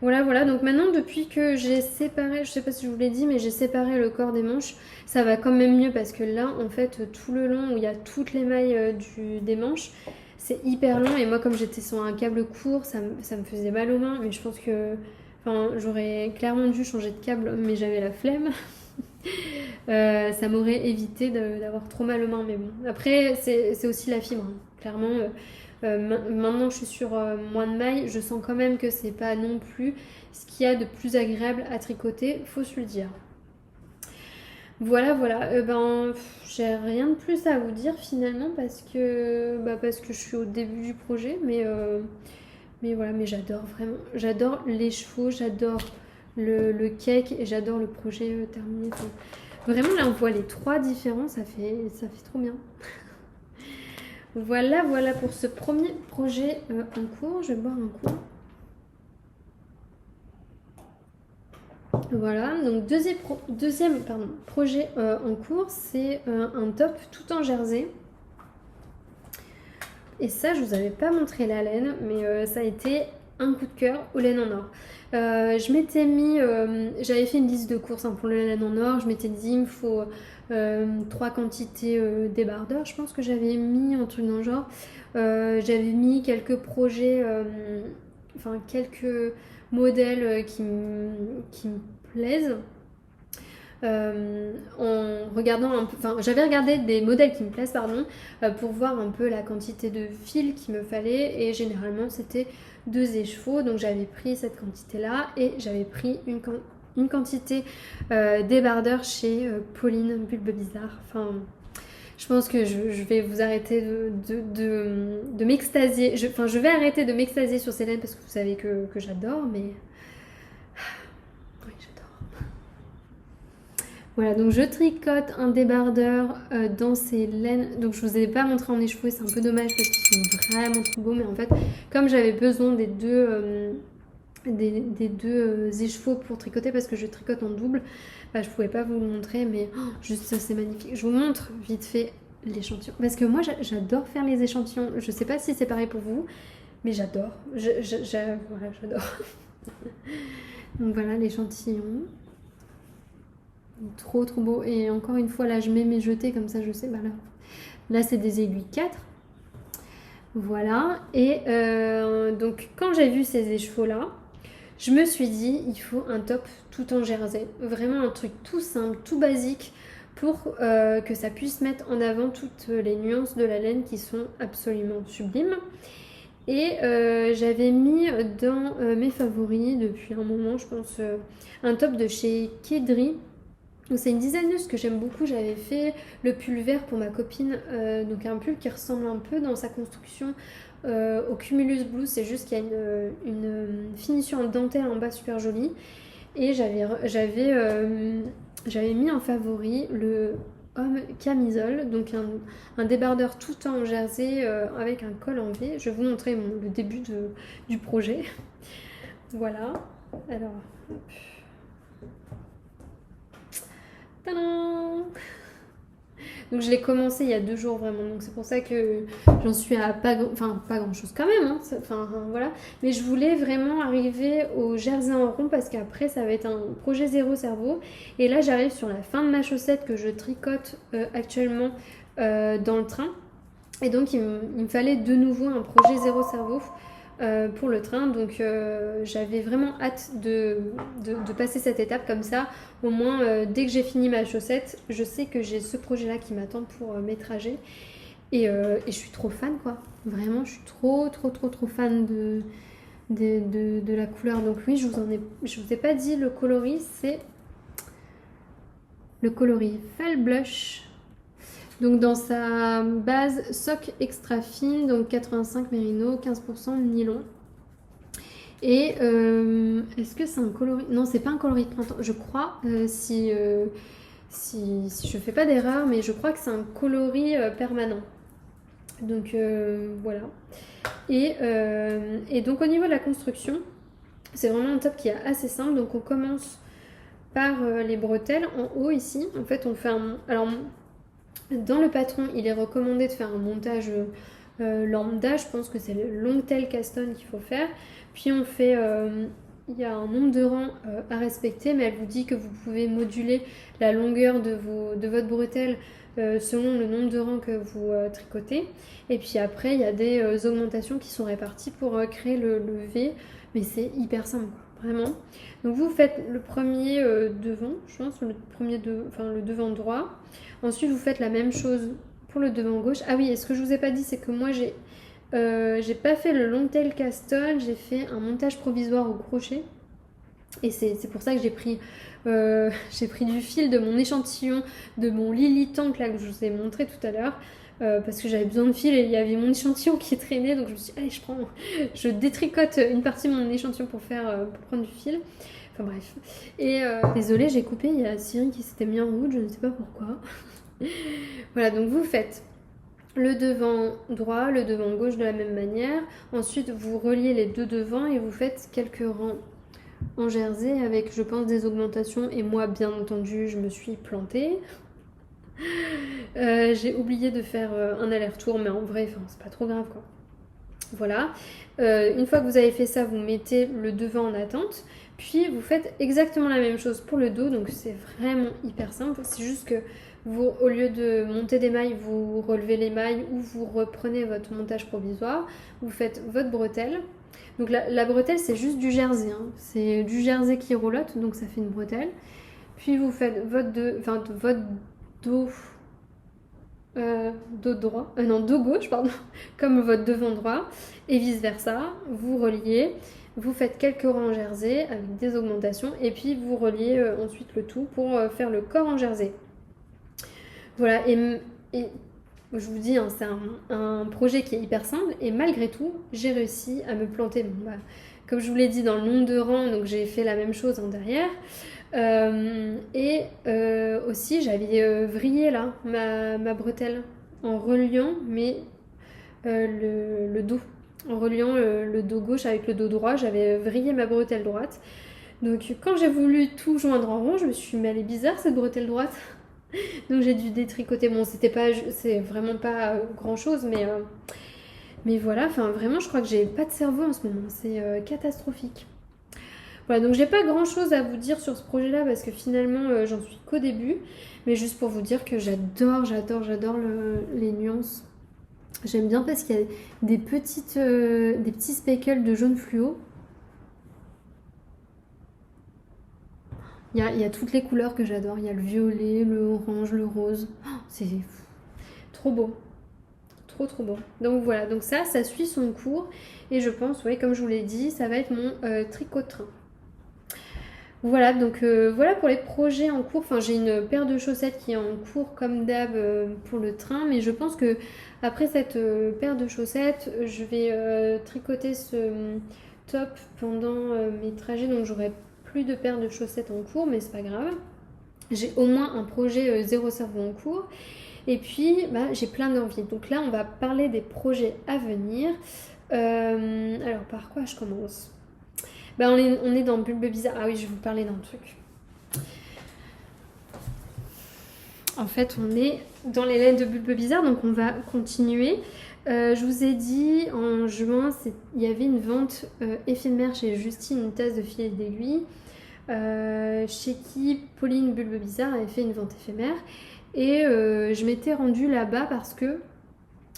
Voilà, donc maintenant depuis que j'ai séparé, je sais pas si je vous l'ai dit, mais j'ai séparé le corps des manches, ça va quand même mieux parce que là, en fait, tout le long où il y a toutes les mailles des manches, c'est hyper long et moi comme j'étais sur un câble court, ça me faisait mal aux mains, mais je pense que j'aurais clairement dû changer de câble, mais j'avais la flemme. Ça m'aurait évité d'avoir trop mal aux mains, mais bon. Après, c'est aussi la fibre, hein. Clairement. Maintenant que je suis sur moins de mailles, je sens quand même que c'est pas non plus ce qu'il y a de plus agréable à tricoter, faut se le dire. Voilà. J'ai rien de plus à vous dire finalement parce que je suis au début du projet, mais voilà, mais j'adore vraiment. J'adore les chevaux, j'adore le cake et j'adore le projet terminé. Enfin, vraiment là on voit les trois différents, ça fait trop bien. Voilà pour ce premier projet en cours. Je vais boire un coup. Voilà, donc deuxième projet en cours, c'est un top tout en jersey. Et ça, je vous avais pas montré la laine, mais ça a été un coup de cœur aux laines en or. Je m'étais mis, j'avais fait une liste de courses pour la laine en or. Je m'étais dit, il me faut 3 quantités débardeurs. Je pense que j'avais mis un truc dans le genre. J'avais mis quelques projets, quelques modèles qui me plaisent. En regardant un peu, j'avais regardé des modèles qui me plaisent, pour voir un peu la quantité de fil qu'il me fallait et généralement c'était 2 écheveaux, donc j'avais pris cette quantité là et j'avais pris une quantité débardeur chez Pauline Bulbe Bizarre. Je pense que je vais vous arrêter de m'extasier. Je vais arrêter de m'extasier sur ces laines parce que vous savez que j'adore, mais oui, j'adore. Voilà, donc je tricote un débardeur dans ces laines. Donc je vous ai pas montré en écheveau, c'est un peu dommage parce qu'ils sont vraiment trop beaux. Mais en fait, comme j'avais besoin des deux écheveaux pour tricoter parce que je tricote en double, je pouvais pas vous le montrer. Mais juste ça, c'est magnifique. Je vous montre vite fait l'échantillon. Parce que moi, j'adore faire les échantillons. Je sais pas si c'est pareil pour vous, mais j'adore. Voilà, j'adore. Donc voilà l'échantillon. Trop beau. Et encore une fois, là, je mets mes jetés comme ça, je sais. Là c'est des aiguilles 4. Voilà. Et donc, quand j'ai vu ces écheveaux-là, je me suis dit, il faut un top tout en jersey. Vraiment un truc tout simple, tout basique, pour que ça puisse mettre en avant toutes les nuances de la laine qui sont absolument sublimes. Et j'avais mis dans mes favoris depuis un moment, je pense, un top de chez Kedri. Donc c'est une designeuse que j'aime beaucoup. J'avais fait le pull vert pour ma copine, donc un pull qui ressemble un peu dans sa construction au Cumulus Blue. C'est juste qu'il y a une finition en dentelle en bas super jolie. Et j'avais mis en favori le homme camisole, donc un débardeur tout en jersey avec un col en V. Je vais vous montrer le début du projet. Voilà. Alors, hop. Tadam! Donc je l'ai commencé il y a 2 jours vraiment, donc c'est pour ça que j'en suis à pas grand chose quand même, hein. Voilà. Mais je voulais vraiment arriver au jersey en rond parce qu'après ça va être un projet zéro cerveau. Et là j'arrive sur la fin de ma chaussette que je tricote actuellement dans le train. Et donc il me fallait de nouveau un projet zéro cerveau pour le train. Donc j'avais vraiment hâte de passer cette étape comme ça. Au moins, dès que j'ai fini ma chaussette, je sais que j'ai ce projet-là qui m'attend pour mes trajets. Et je suis trop fan, quoi. Vraiment, je suis trop fan de la couleur. Donc oui, je vous ai pas dit le coloris, c'est le coloris Fall Blush. Donc dans sa base sock extra fine, donc 85 mérino, 15% nylon. Et est-ce que c'est un coloris? Non, c'est pas un coloris de printemps. Je crois, si je fais pas d'erreur, mais je crois que c'est un coloris permanent. Donc voilà. Et donc au niveau de la construction, c'est vraiment un top qui est assez simple. Donc on commence par les bretelles en haut ici. En fait, on fait un... Alors, dans le patron, il est recommandé de faire un montage lambda. Je pense que c'est le long tail caston qu'il faut faire. Puis on fait... il y a un nombre de rangs à respecter, mais elle vous dit que vous pouvez moduler la longueur de votre bretelle selon le nombre de rangs que vous tricotez. Et puis après, il y a des augmentations qui sont réparties pour créer le V, mais c'est hyper simple, vraiment. Donc vous faites le premier devant, je pense, le devant droit. Ensuite, vous faites la même chose pour le devant gauche. Ah oui, et ce que je vous ai pas dit, c'est que moi, j'ai pas fait le long tail caston, j'ai fait un montage provisoire au crochet. Et c'est pour ça que j'ai pris du fil de mon échantillon, de mon Lily Tank là que je vous ai montré tout à l'heure. Parce que j'avais besoin de fil et il y avait mon échantillon qui traînait, donc je me suis dit allez, je détricote une partie de mon échantillon pour prendre du fil. Enfin bref. Et désolée, j'ai coupé, il y a Siri qui s'était mis en route, je ne sais pas pourquoi. Voilà, donc vous faites le devant droit, le devant gauche de la même manière. Ensuite, vous reliez les deux devants et vous faites quelques rangs en jersey avec, je pense, des augmentations. Et moi, bien entendu, je me suis plantée. J'ai oublié de faire un aller-retour, mais en vrai, c'est pas trop grave, quoi. Voilà. Une fois que vous avez fait ça, vous mettez le devant en attente. Puis, vous faites exactement la même chose pour le dos. Donc, c'est vraiment hyper simple. C'est juste que vous, au lieu de monter des mailles, vous relevez les mailles ou vous reprenez votre montage provisoire. Vous faites votre bretelle. Donc, la bretelle, c'est juste du jersey. Hein. C'est du jersey qui roulotte, donc ça fait une bretelle. Puis, vous faites votre dos... dos gauche, pardon, comme votre devant droit, et vice versa. Vous reliez, vous faites quelques rangs en jersey avec des augmentations, et puis vous reliez ensuite le tout pour faire le corps en jersey. Voilà, et je vous dis, hein, c'est un projet qui est hyper simple, et malgré tout, j'ai réussi à me planter. Bon, bah, comme je vous l'ai dit, dans le nombre de rangs, donc j'ai fait la même chose en derrière. Aussi j'avais vrillé là ma bretelle en reliant le dos, en reliant le dos gauche avec le dos droit. J'avais vrillé ma bretelle droite, donc quand j'ai voulu tout joindre en rond, je me suis dit mais elle est bizarre cette bretelle droite. Donc j'ai dû détricoter. Bon, c'est vraiment pas grand chose, mais voilà, enfin vraiment je crois que j'ai pas de cerveau en ce moment, c'est catastrophique. Voilà, donc j'ai pas grand chose à vous dire sur ce projet-là parce que finalement j'en suis qu'au début. Mais juste pour vous dire que j'adore les nuances. J'aime bien parce qu'il y a des petits speckles de jaune fluo. Il y a toutes les couleurs que j'adore. Il y a le violet, le orange, le rose. Oh, c'est trop beau. Trop beau. Donc voilà, donc ça suit son cours. Et je pense, ouais, comme je vous l'ai dit, ça va être mon tricot de train. Voilà, donc voilà pour les projets en cours. Enfin, j'ai une paire de chaussettes qui est en cours comme d'hab pour le train, mais je pense que après cette paire de chaussettes, je vais tricoter ce top pendant mes trajets, donc j'aurai plus de paires de chaussettes en cours, mais c'est pas grave. J'ai au moins un projet zéro cerveau en cours. Et puis, bah, j'ai plein d'envies. Donc là, on va parler des projets à venir. Alors, par quoi je commence ? Bah, on est dans Bulbe Bizarre. Ah oui, je vais vous parler d'un truc. En fait, on est dans les laines de Bulbe Bizarre, donc on va continuer. Je vous ai dit, en juin, il y avait une vente éphémère chez Justine, une tasse de fil d'aiguille, chez qui Pauline Bulbe Bizarre avait fait une vente éphémère. Et je m'étais rendue là-bas parce que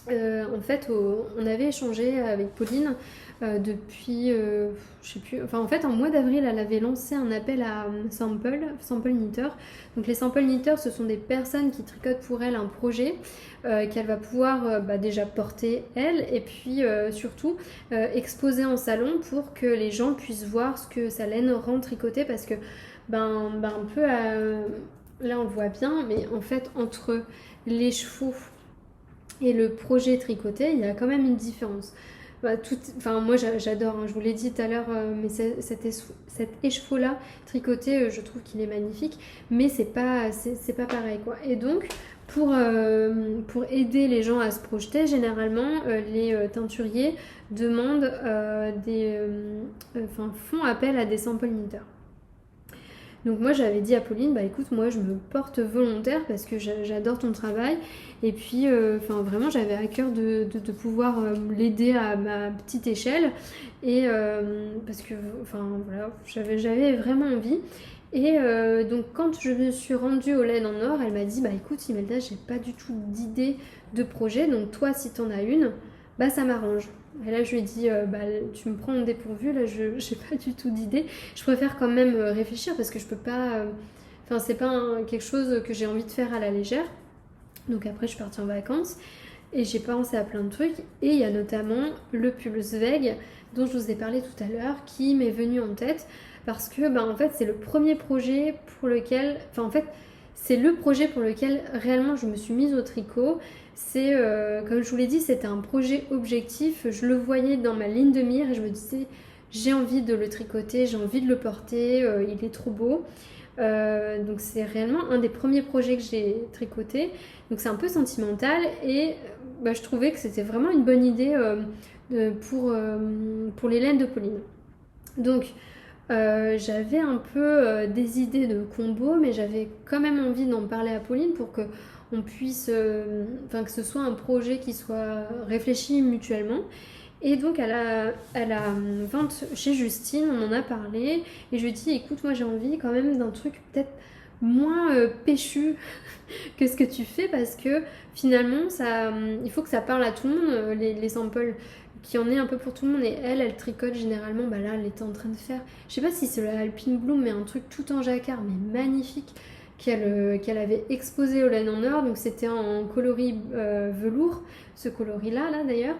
En fait, on avait échangé avec Pauline depuis, je sais plus, enfin en fait en mois d'avril, elle avait lancé un appel à sample knitter. Donc les sample knitters, ce sont des personnes qui tricotent pour elle un projet qu'elle va pouvoir déjà porter elle et puis surtout exposer en salon pour que les gens puissent voir ce que sa laine rend tricotée parce que un peu là on le voit bien, mais en fait entre les chevaux et le projet tricoté, il y a quand même une différence. Moi j'adore, hein, je vous l'ai dit tout à l'heure, mais cet écheveau-là tricoté, je trouve qu'il est magnifique, mais c'est pas pareil quoi. Et donc, pour aider les gens à se projeter, généralement, les teinturiers demandent font appel à des sample knitters. Donc moi j'avais dit à Pauline, bah écoute, moi je me porte volontaire parce que j'adore ton travail et puis vraiment j'avais à cœur de pouvoir l'aider à ma petite échelle et parce que voilà, j'avais vraiment envie. Et donc quand je me suis rendue au laine en or, elle m'a dit, bah écoute Imelda, j'ai pas du tout d'idée de projet, donc toi si t'en as une, bah ça m'arrange. Et là, je lui ai dit, tu me prends au dépourvu, là, je n'ai pas du tout d'idée. Je préfère quand même réfléchir parce que je peux pas. C'est pas quelque chose que j'ai envie de faire à la légère. Donc après, je suis partie en vacances et j'ai pensé à plein de trucs. Et il y a notamment le pull Zweig dont je vous ai parlé tout à l'heure qui m'est venu en tête parce que, en fait, c'est le premier projet pour lequel. C'est le projet pour lequel réellement je me suis mise au tricot. C'est, comme je vous l'ai dit, c'était un projet objectif. Je le voyais dans ma ligne de mire et je me disais, j'ai envie de le tricoter, j'ai envie de le porter, il est trop beau. Donc c'est réellement un des premiers projets que j'ai tricoté. Donc c'est un peu sentimental et je trouvais que c'était vraiment une bonne idée pour les laines de Pauline. Donc j'avais un peu des idées de combo, mais j'avais quand même envie d'en parler à Pauline pour que on puisse, que ce soit un projet qui soit réfléchi mutuellement. Et donc à la vente chez Justine, on en a parlé et je lui ai dit, écoute, moi j'ai envie quand même d'un truc peut-être moins péchu que ce que tu fais parce que finalement il faut que ça parle à tout le monde, les samples, qui en est un peu pour tout le monde. Et elle tricote généralement, là elle était en train de faire, je sais pas si c'est le Alpine Bloom, mais un truc tout en jacquard mais magnifique qu'elle avait exposé au laine en or. Donc c'était en coloris velours, ce coloris là d'ailleurs,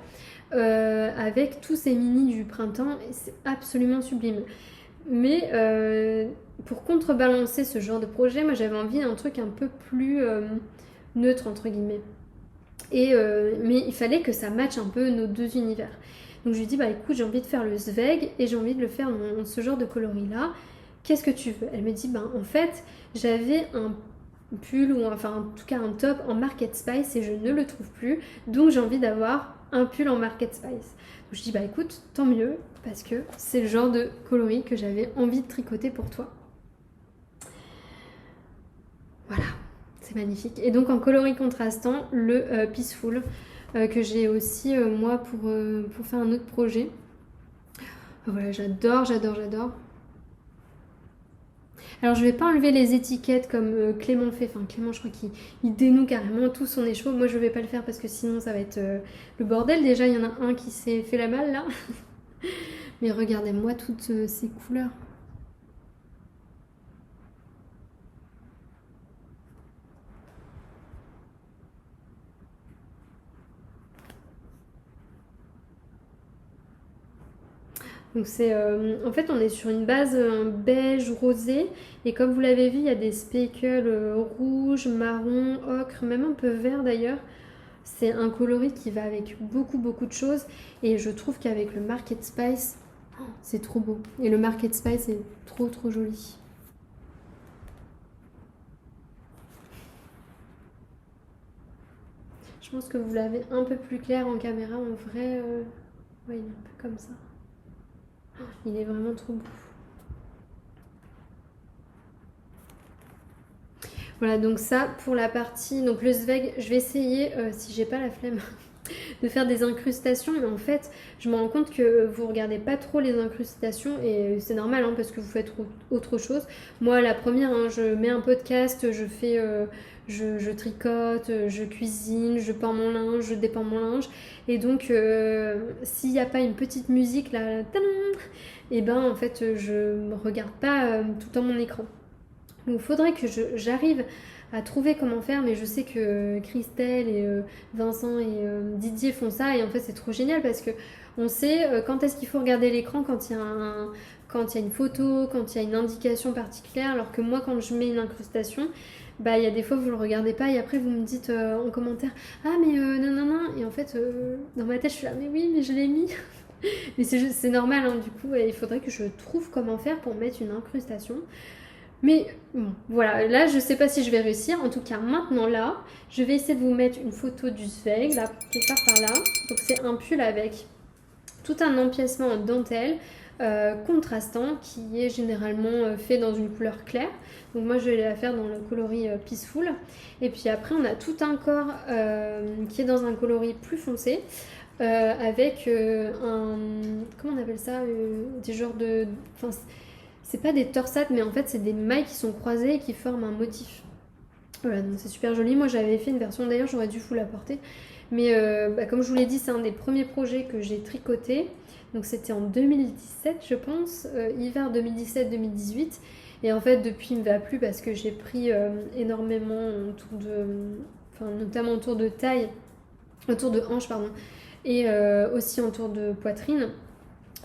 avec tous ces mini du printemps, et c'est absolument sublime. Mais pour contrebalancer ce genre de projet, moi j'avais envie d'un truc un peu plus neutre entre guillemets. Mais il fallait que ça matche un peu nos deux univers. Donc je lui dis, écoute, j'ai envie de faire le Zweig et j'ai envie de le faire dans ce genre de coloris là. Qu'est-ce que tu veux? Elle me dit, en fait, j'avais un pull ou en tout cas un top en Market Spice et je ne le trouve plus. Donc j'ai envie d'avoir un pull en Market Spice. Donc je dis, écoute, tant mieux parce que c'est le genre de coloris que j'avais envie de tricoter pour toi. Voilà, c'est magnifique. Et donc en coloris contrastant, le Peaceful que j'ai aussi moi pour faire un autre projet. Voilà, j'adore. Alors je vais pas enlever les étiquettes comme Clément fait. Clément, je crois qu'il dénoue carrément tout son écheveau. Moi je vais pas le faire parce que sinon ça va être le bordel. Déjà il y en a un qui s'est fait la malle là. Mais regardez-moi toutes ces couleurs. Donc en fait on est sur une base beige rosé et comme vous l'avez vu il y a des speckles rouges, marron, ocre, même un peu vert d'ailleurs. C'est un coloris qui va avec beaucoup de choses et je trouve qu'avec le Market Spice, c'est trop beau. Et le Market Spice est trop joli. Je pense que vous l'avez un peu plus clair en caméra, en vrai, ouais, il est un peu comme ça. Il est vraiment trop beau. Voilà, donc ça pour la partie, donc le Zweig, je vais essayer, si j'ai pas la flemme, de faire des incrustations, mais en fait je me rends compte que vous regardez pas trop les incrustations et c'est normal parce que vous faites autre chose. Moi la première, je mets un podcast, je tricote, je cuisine, je peins mon linge, je dépeins mon linge. Et donc, s'il n'y a pas une petite musique là, tadam, et ben en fait, je ne regarde pas tout le temps mon écran. Donc, il faudrait que j'arrive à trouver comment faire, mais je sais que Christelle et Vincent et Didier font ça, et en fait, c'est trop génial parce que on sait quand est-ce qu'il faut regarder l'écran quand il y a quand il y a une photo, quand il y a une indication particulière, alors que moi, quand je mets une incrustation, bah il y a des fois vous le regardez pas et après vous me dites en commentaire ah mais non non non et en fait dans ma tête je suis là mais oui mais je l'ai mis mais c'est normal hein, du coup il faudrait que je trouve comment faire pour mettre une incrustation mais bon voilà là je sais pas si je vais réussir en tout cas maintenant là je vais essayer de vous mettre une photo du Zweig là quelque part par là donc c'est un pull avec tout un empiècement en dentelle contrastant qui est généralement fait dans une couleur claire. Donc moi je vais la faire dans le coloris Peaceful. Et puis après on a tout un corps qui est dans un coloris plus foncé avec un... Comment on appelle ça des genres de... Enfin, c'est pas des torsades mais en fait c'est des mailles qui sont croisées et qui forment un motif. Voilà donc c'est super joli. Moi j'avais fait une version d'ailleurs j'aurais dû vous la porter. Mais comme je vous l'ai dit c'est un des premiers projets que j'ai tricoté. Donc c'était en 2017 je pense, hiver 2017-2018. Et en fait depuis il me va plus parce que j'ai pris énormément autour de... Enfin notamment autour de taille, autour de hanche pardon, et aussi autour de poitrine.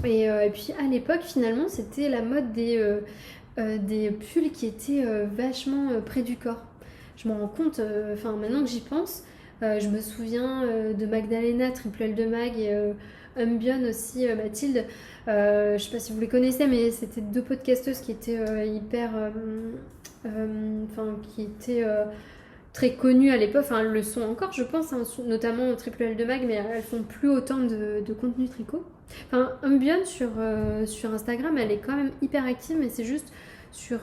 Et puis à l'époque finalement c'était la mode des pulls qui étaient vachement près du corps. Je m'en rends compte, maintenant que j'y pense, je me souviens de Magdalena, Triple L de Mag et Umbion aussi, Mathilde. Je sais pas si vous les connaissez, mais c'était deux podcasteuses qui étaient qui étaient très connues à l'époque. Enfin, elles le sont encore, je pense, hein, notamment Triple L de Mag, mais elles font plus autant de contenu tricot. Enfin, Umbion sur Instagram, elle est quand même hyper active, mais c'est juste sur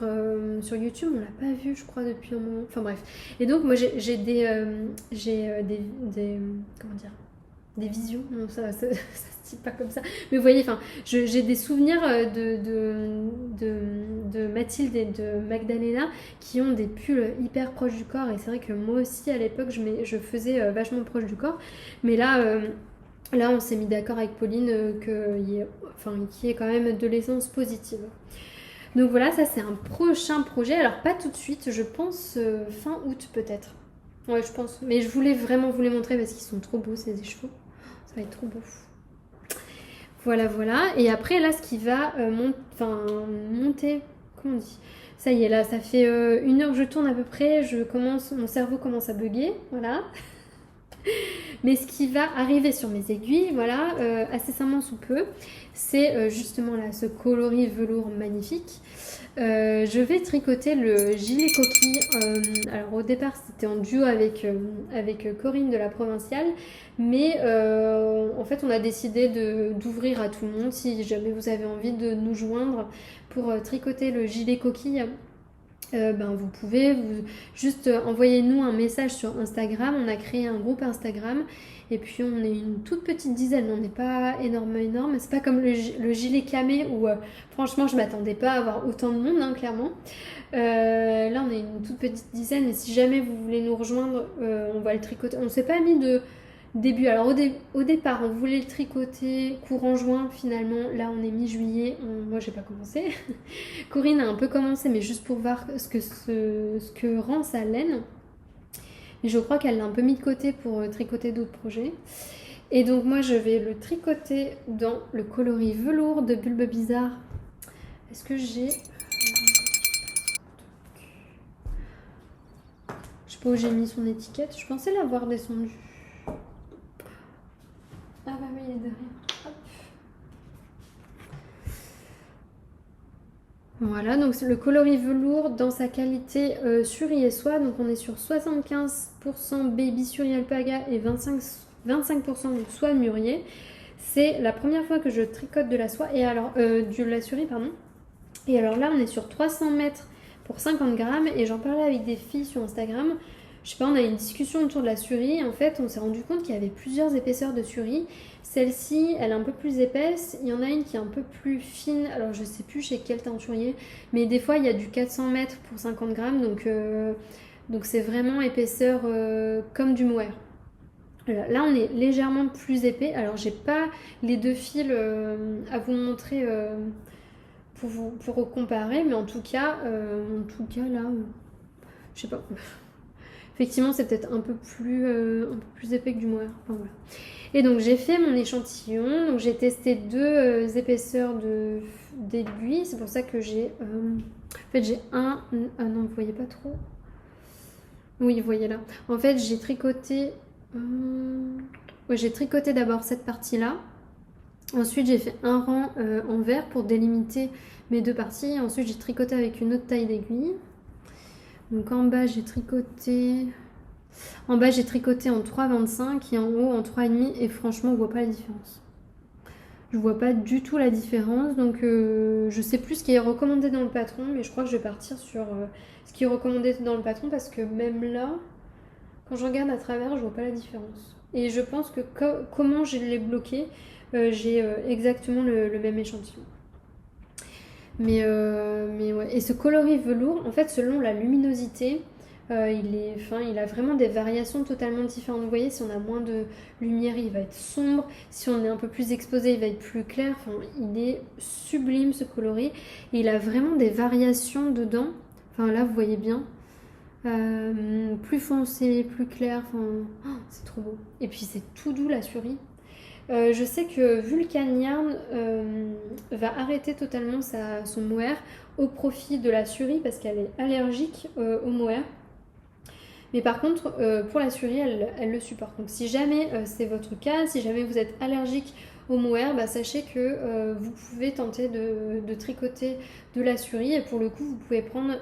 YouTube, on l'a pas vu, je crois, depuis un moment. Enfin bref. Et donc, moi, j'ai comment dire, des visions. Non, ça se dit pas comme ça. Mais vous voyez, enfin, j'ai des souvenirs de Mathilde et de Magdalena qui ont des pulls hyper proches du corps. Et c'est vrai que moi aussi, à l'époque, je faisais vachement proche du corps. Mais là, on s'est mis d'accord avec Pauline qu'il y ait quand même de l'essence positive. Donc voilà, ça c'est un prochain projet. Alors pas tout de suite, je pense fin août peut-être. Ouais, je pense. Mais je voulais vraiment vous les montrer parce qu'ils sont trop beaux ces chevaux. Ça va être trop beau. Voilà, voilà. Et après là, ce qui va monter, comment on dit ? Ça y est, là, ça fait 1 heure que je tourne à peu près. Mon cerveau commence à bugger. Voilà. Mais ce qui va arriver sur mes aiguilles, voilà, incessamment sous peu, c'est justement là ce coloris velours magnifique. Je vais tricoter le gilet coquille. Alors au départ c'était en duo avec Corinne de la Provinciale, mais en fait on a décidé d'ouvrir à tout le monde si jamais vous avez envie de nous joindre pour tricoter le gilet coquille. Vous pouvez juste envoyer-nous un message sur Instagram. On a créé un groupe Instagram et puis on est une toute petite dizaine. On n'est pas énorme. C'est pas comme le gilet camé où franchement je m'attendais pas à avoir autant de monde, hein, clairement. Là on est une toute petite dizaine et si jamais vous voulez nous rejoindre, on va le tricoter. On s'est pas mis de début. Alors au départ on voulait le tricoter courant juin, finalement là on est mi-juillet, moi j'ai pas commencé. Corinne a un peu commencé mais juste pour voir ce que rend sa laine. Et je crois qu'elle l'a un peu mis de côté pour tricoter d'autres projets. Et donc moi je vais le tricoter dans le coloris velours de Bulbe Bizarre. Est-ce que j'ai... Je sais pas où j'ai mis son étiquette, je pensais l'avoir descendu. Ah bah oui, il est derrière. Hop. Voilà, donc le coloris velours dans sa qualité Suri et soie. Donc on est sur 75% baby Suri alpaga et 25% de soie mûrier. C'est la première fois que je tricote de la soie et alors de la Suri, pardon. Et alors là, on est sur 300 mètres pour 50 grammes et j'en parlais avec des filles sur Instagram. Je sais pas, on a eu une discussion autour de la Suri. En fait, on s'est rendu compte qu'il y avait plusieurs épaisseurs de Suri. Celle-ci, elle est un peu plus épaisse. Il y en a une qui est un peu plus fine. Alors, je sais plus chez quel teinturier. Mais des fois, il y a du 400 mètres pour 50 grammes. Donc, Donc c'est vraiment épaisseur comme du mohair. Voilà. Là on est légèrement plus épais. Alors j'ai pas les deux fils à vous montrer pour comparer, mais en tout cas là, je sais pas. Effectivement c'est peut-être un peu plus épais que du mohair. Enfin, voilà. Et donc j'ai fait mon échantillon, donc j'ai testé deux épaisseurs d'aiguilles, c'est pour ça que j'ai... en fait j'ai un... Ah non, vous voyez pas trop. Oui, vous voyez là. En fait j'ai tricoté... Ouais, j'ai tricoté d'abord cette partie-là. Ensuite j'ai fait un rang en vert pour délimiter mes deux parties. Ensuite j'ai tricoté avec une autre taille d'aiguille. Donc en bas j'ai tricoté... En bas, j'ai tricoté en 3,25 et en haut en 3,5 et franchement, on voit pas la différence. Je vois pas du tout la différence, donc je sais plus ce qui est recommandé dans le patron, mais je crois que je vais partir sur ce qui est recommandé dans le patron parce que même là, quand je regarde à travers, je vois pas la différence. Et je pense que comment je l'ai bloqué, j'ai exactement le même échantillon. Mais ouais. Et ce coloris velours, en fait, selon la luminosité, il a vraiment des variations totalement différentes. Vous voyez, si on a moins de lumière, il va être sombre. Si on est un peu plus exposé, il va être plus clair. Enfin, il est sublime ce coloris. Et il a vraiment des variations dedans. Enfin, là, vous voyez bien. Plus foncé, plus clair. Enfin, c'est trop beau. Et puis, c'est tout doux la surie. Je sais que Vulcan Yarn va arrêter totalement son mohair au profit de la surie parce qu'elle est allergique au mohair. Mais par contre, pour la surie, elle le supporte. Donc si jamais c'est votre cas, si jamais vous êtes allergique au mohair, bah, sachez que vous pouvez tenter de tricoter de la surie. Et pour le coup, vous pouvez prendre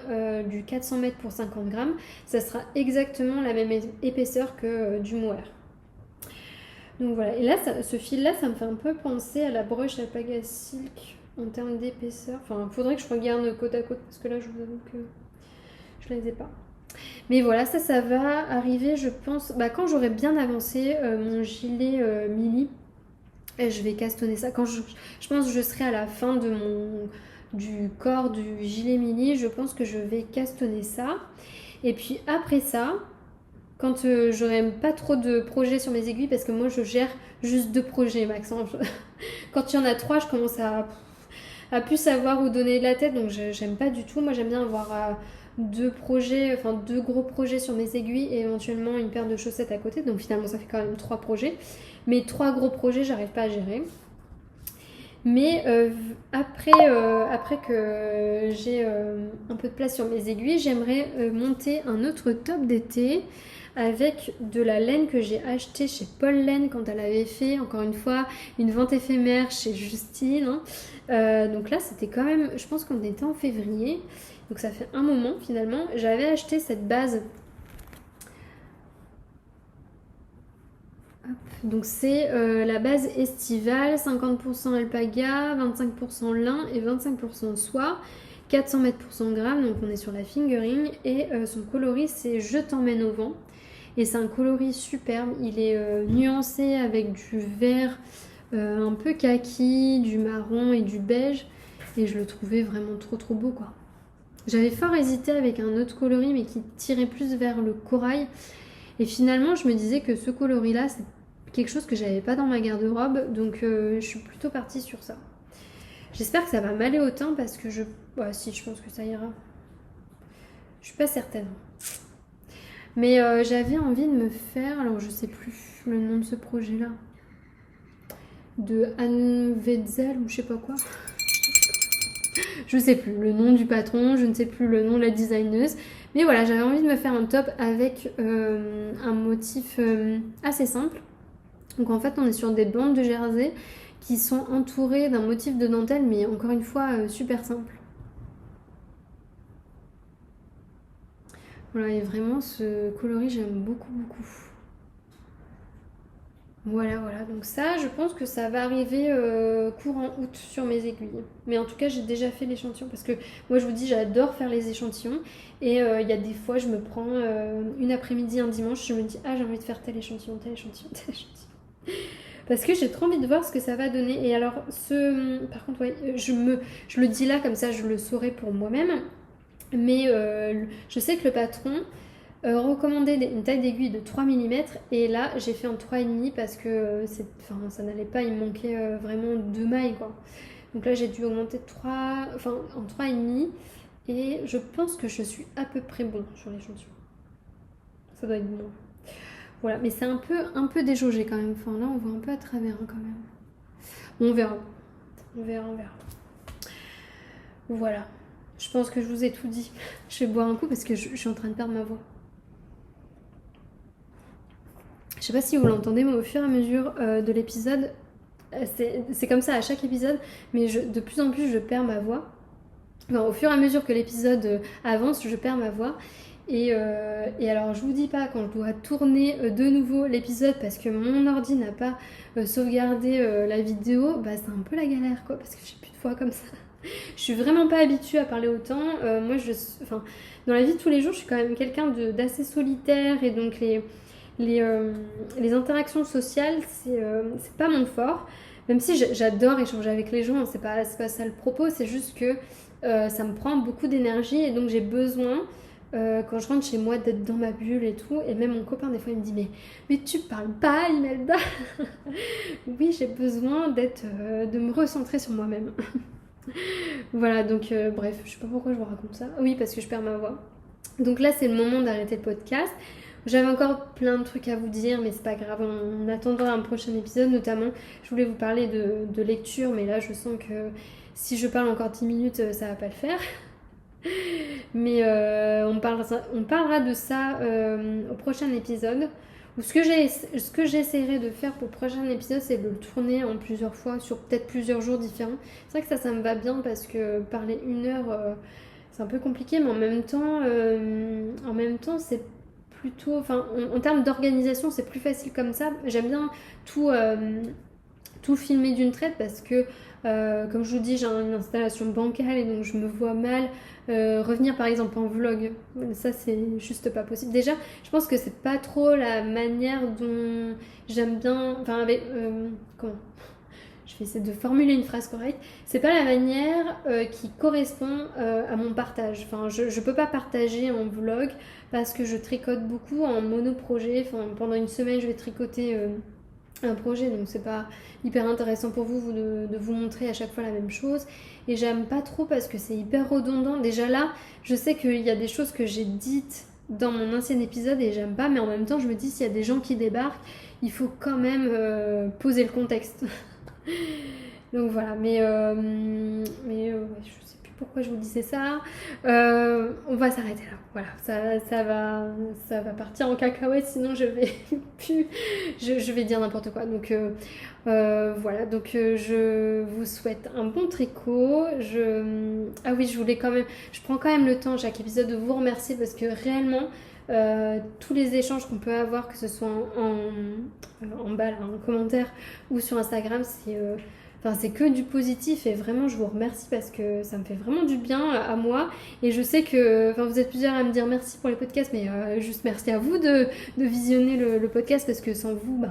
du 400 mètres pour 50 grammes. Ça sera exactement la même épaisseur que du mohair. Donc voilà, et là, ce fil-là, ça me fait un peu penser à la broche Alpaga Silk en termes d'épaisseur. Enfin, il faudrait que je regarde côte à côte parce que là, je vous avoue que je ne les ai pas. Mais voilà, ça va arriver, je pense, quand j'aurai bien avancé mon gilet mili, je vais castonner ça. Quand je pense que je serai à la fin du corps du gilet mili, je pense que je vais castonner ça. Et puis après ça, quand j'aurai pas trop de projets sur mes aiguilles, parce que moi je gère juste 2 projets Maxence. Quand il y en a 3, je commence à plus savoir où donner de la tête, donc j'aime pas du tout. Moi j'aime bien avoir 2 gros projets sur mes aiguilles et éventuellement une paire de chaussettes à côté, donc finalement ça fait quand même 3 projets. Mais 3 gros projets, j'arrive pas à gérer. Mais après que j'ai un peu de place sur mes aiguilles, j'aimerais monter un autre top d'été avec de la laine que j'ai achetée chez Paul Laine quand elle avait fait, encore une fois, une vente éphémère chez Justine. Donc là, c'était quand même, je pense qu'on était en février, donc ça fait un moment finalement. J'avais acheté cette base. Donc c'est la base estivale, 50% alpaga, 25% lin et 25% soie, 400 mètres pour 100 grammes, donc on est sur la fingering, et son coloris c'est Je t'emmène au vent. Et c'est un coloris superbe, il est nuancé avec du vert un peu kaki, du marron et du beige, et je le trouvais vraiment trop beau quoi. J'avais fort hésité avec un autre coloris mais qui tirait plus vers le corail, et finalement je me disais que ce coloris là c'est quelque chose que j'avais pas dans ma garde-robe, donc je suis plutôt partie sur ça. J'espère que ça va m'aller au teint parce que je pense que ça ira. Je suis pas certaine. Mais j'avais envie de me faire, alors je sais plus le nom de ce projet là, de Anne Wetzel ou je sais pas quoi. Je sais plus le nom du patron, je ne sais plus le nom de la designeuse. Mais voilà, j'avais envie de me faire un top avec un motif assez simple. Donc en fait on est sur des bandes de jersey qui sont entourées d'un motif de dentelle, mais encore une fois super simple. Voilà, et vraiment ce coloris j'aime beaucoup. Voilà, donc ça je pense que ça va arriver courant août sur mes aiguilles. Mais en tout cas j'ai déjà fait l'échantillon parce que moi je vous dis j'adore faire les échantillons. Et il y a des fois je me prends une après-midi, un dimanche, je me dis j'ai envie de faire tel échantillon. Parce que j'ai trop envie de voir ce que ça va donner. Et alors, par contre, ouais, je le dis là, comme ça je le saurai pour moi-même. Mais je sais que le patron recommandé une taille d'aiguille de 3 mm et là j'ai fait en 3,5 parce que ça n'allait pas, il me manquait vraiment 2 mailles quoi. Donc là j'ai dû augmenter en 3,5 et je pense que je suis à peu près bon sur l'échantillon. Ça doit être bon. Voilà, mais c'est un peu déjaugé quand même. Enfin là on voit un peu à travers hein, quand même. Bon, on verra. On verra. Voilà. Je pense que je vous ai tout dit. Je vais boire un coup parce que je suis en train de perdre ma voix. Je sais pas si vous l'entendez, mais au fur et à mesure de l'épisode, c'est comme ça à chaque épisode, mais de plus en plus je perds ma voix. Enfin, au fur et à mesure que l'épisode avance, je perds ma voix. Et alors je vous dis pas quand je dois tourner de nouveau l'épisode parce que mon ordi n'a pas sauvegardé la vidéo, bah c'est un peu la galère quoi, parce que j'ai plus de voix comme ça. Je suis vraiment pas habituée à parler autant. Moi, dans la vie de tous les jours, je suis quand même quelqu'un d'assez solitaire et donc les interactions sociales, c'est pas mon fort. Même si j'adore échanger avec les gens, c'est pas ça le propos, c'est juste que ça me prend beaucoup d'énergie et donc j'ai besoin, quand je rentre chez moi, d'être dans ma bulle et tout. Et même mon copain, des fois, il me dit mais tu parles pas, Imelda. Oui, j'ai besoin de me recentrer sur moi-même. Voilà, donc bref, je sais pas pourquoi je vous raconte ça. Oui, parce que je perds ma voix. Donc là, c'est le moment d'arrêter le podcast. J'avais encore plein de trucs à vous dire, mais c'est pas grave. On attendra un prochain épisode, notamment. Je voulais vous parler de lecture, mais là, je sens que si je parle encore 10 minutes, ça va pas le faire. Mais on parlera de ça au prochain épisode. Ou ce que j'essaierai de faire pour le prochain épisode, c'est de le tourner en plusieurs fois, sur peut-être plusieurs jours différents. C'est vrai que ça me va bien parce que parler 1 heure, c'est un peu compliqué, mais en même temps, c'est plutôt... Enfin, en termes d'organisation, c'est plus facile comme ça. J'aime bien tout filmer d'une traite parce que, comme je vous dis, j'ai une installation bancale et donc je me vois mal revenir par exemple en vlog. Ça, c'est juste pas possible. Déjà, je pense que c'est pas trop la manière dont j'aime bien. Enfin, comment je vais essayer de formuler une phrase correcte. C'est pas la manière qui correspond à mon partage. Enfin, je peux pas partager en vlog parce que je tricote beaucoup en monoprojet. Enfin, pendant une semaine, je vais tricoter un projet, donc c'est pas hyper intéressant pour vous de vous montrer à chaque fois la même chose. Et j'aime pas trop parce que c'est hyper redondant. Déjà là, je sais qu'il y a des choses que j'ai dites dans mon ancien épisode et j'aime pas, mais en même temps, je me dis s'il y a des gens qui débarquent, il faut quand même poser le contexte. Donc voilà, mais je sais plus pourquoi je vous disais ça. On va s'arrêter là. Voilà, ça va partir en cacahuète, sinon je vais dire n'importe quoi. Donc voilà, donc je vous souhaite un bon tricot. Ah oui, je prends quand même le temps chaque épisode de vous remercier parce que réellement tous les échanges qu'on peut avoir, que ce soit en bas là, en commentaire ou sur Instagram, c'est que du positif et vraiment je vous remercie parce que ça me fait vraiment du bien à moi et je sais que vous êtes plusieurs à me dire merci pour les podcasts, mais juste merci à vous de visionner le podcast parce que sans vous,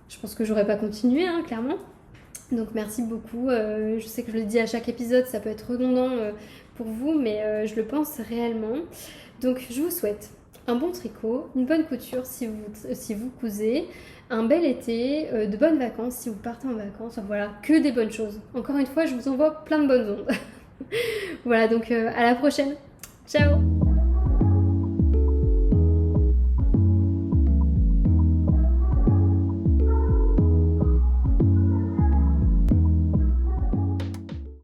je pense que j'aurais pas continué hein, clairement. Donc merci beaucoup, je sais que je le dis à chaque épisode, ça peut être redondant pour vous, mais je le pense réellement. Donc je vous souhaite un bon tricot, une bonne couture si vous cousez, un bel été, de bonnes vacances si vous partez en vacances, voilà, que des bonnes choses. Encore une fois, je vous envoie plein de bonnes ondes. Voilà, donc à la prochaine. Ciao!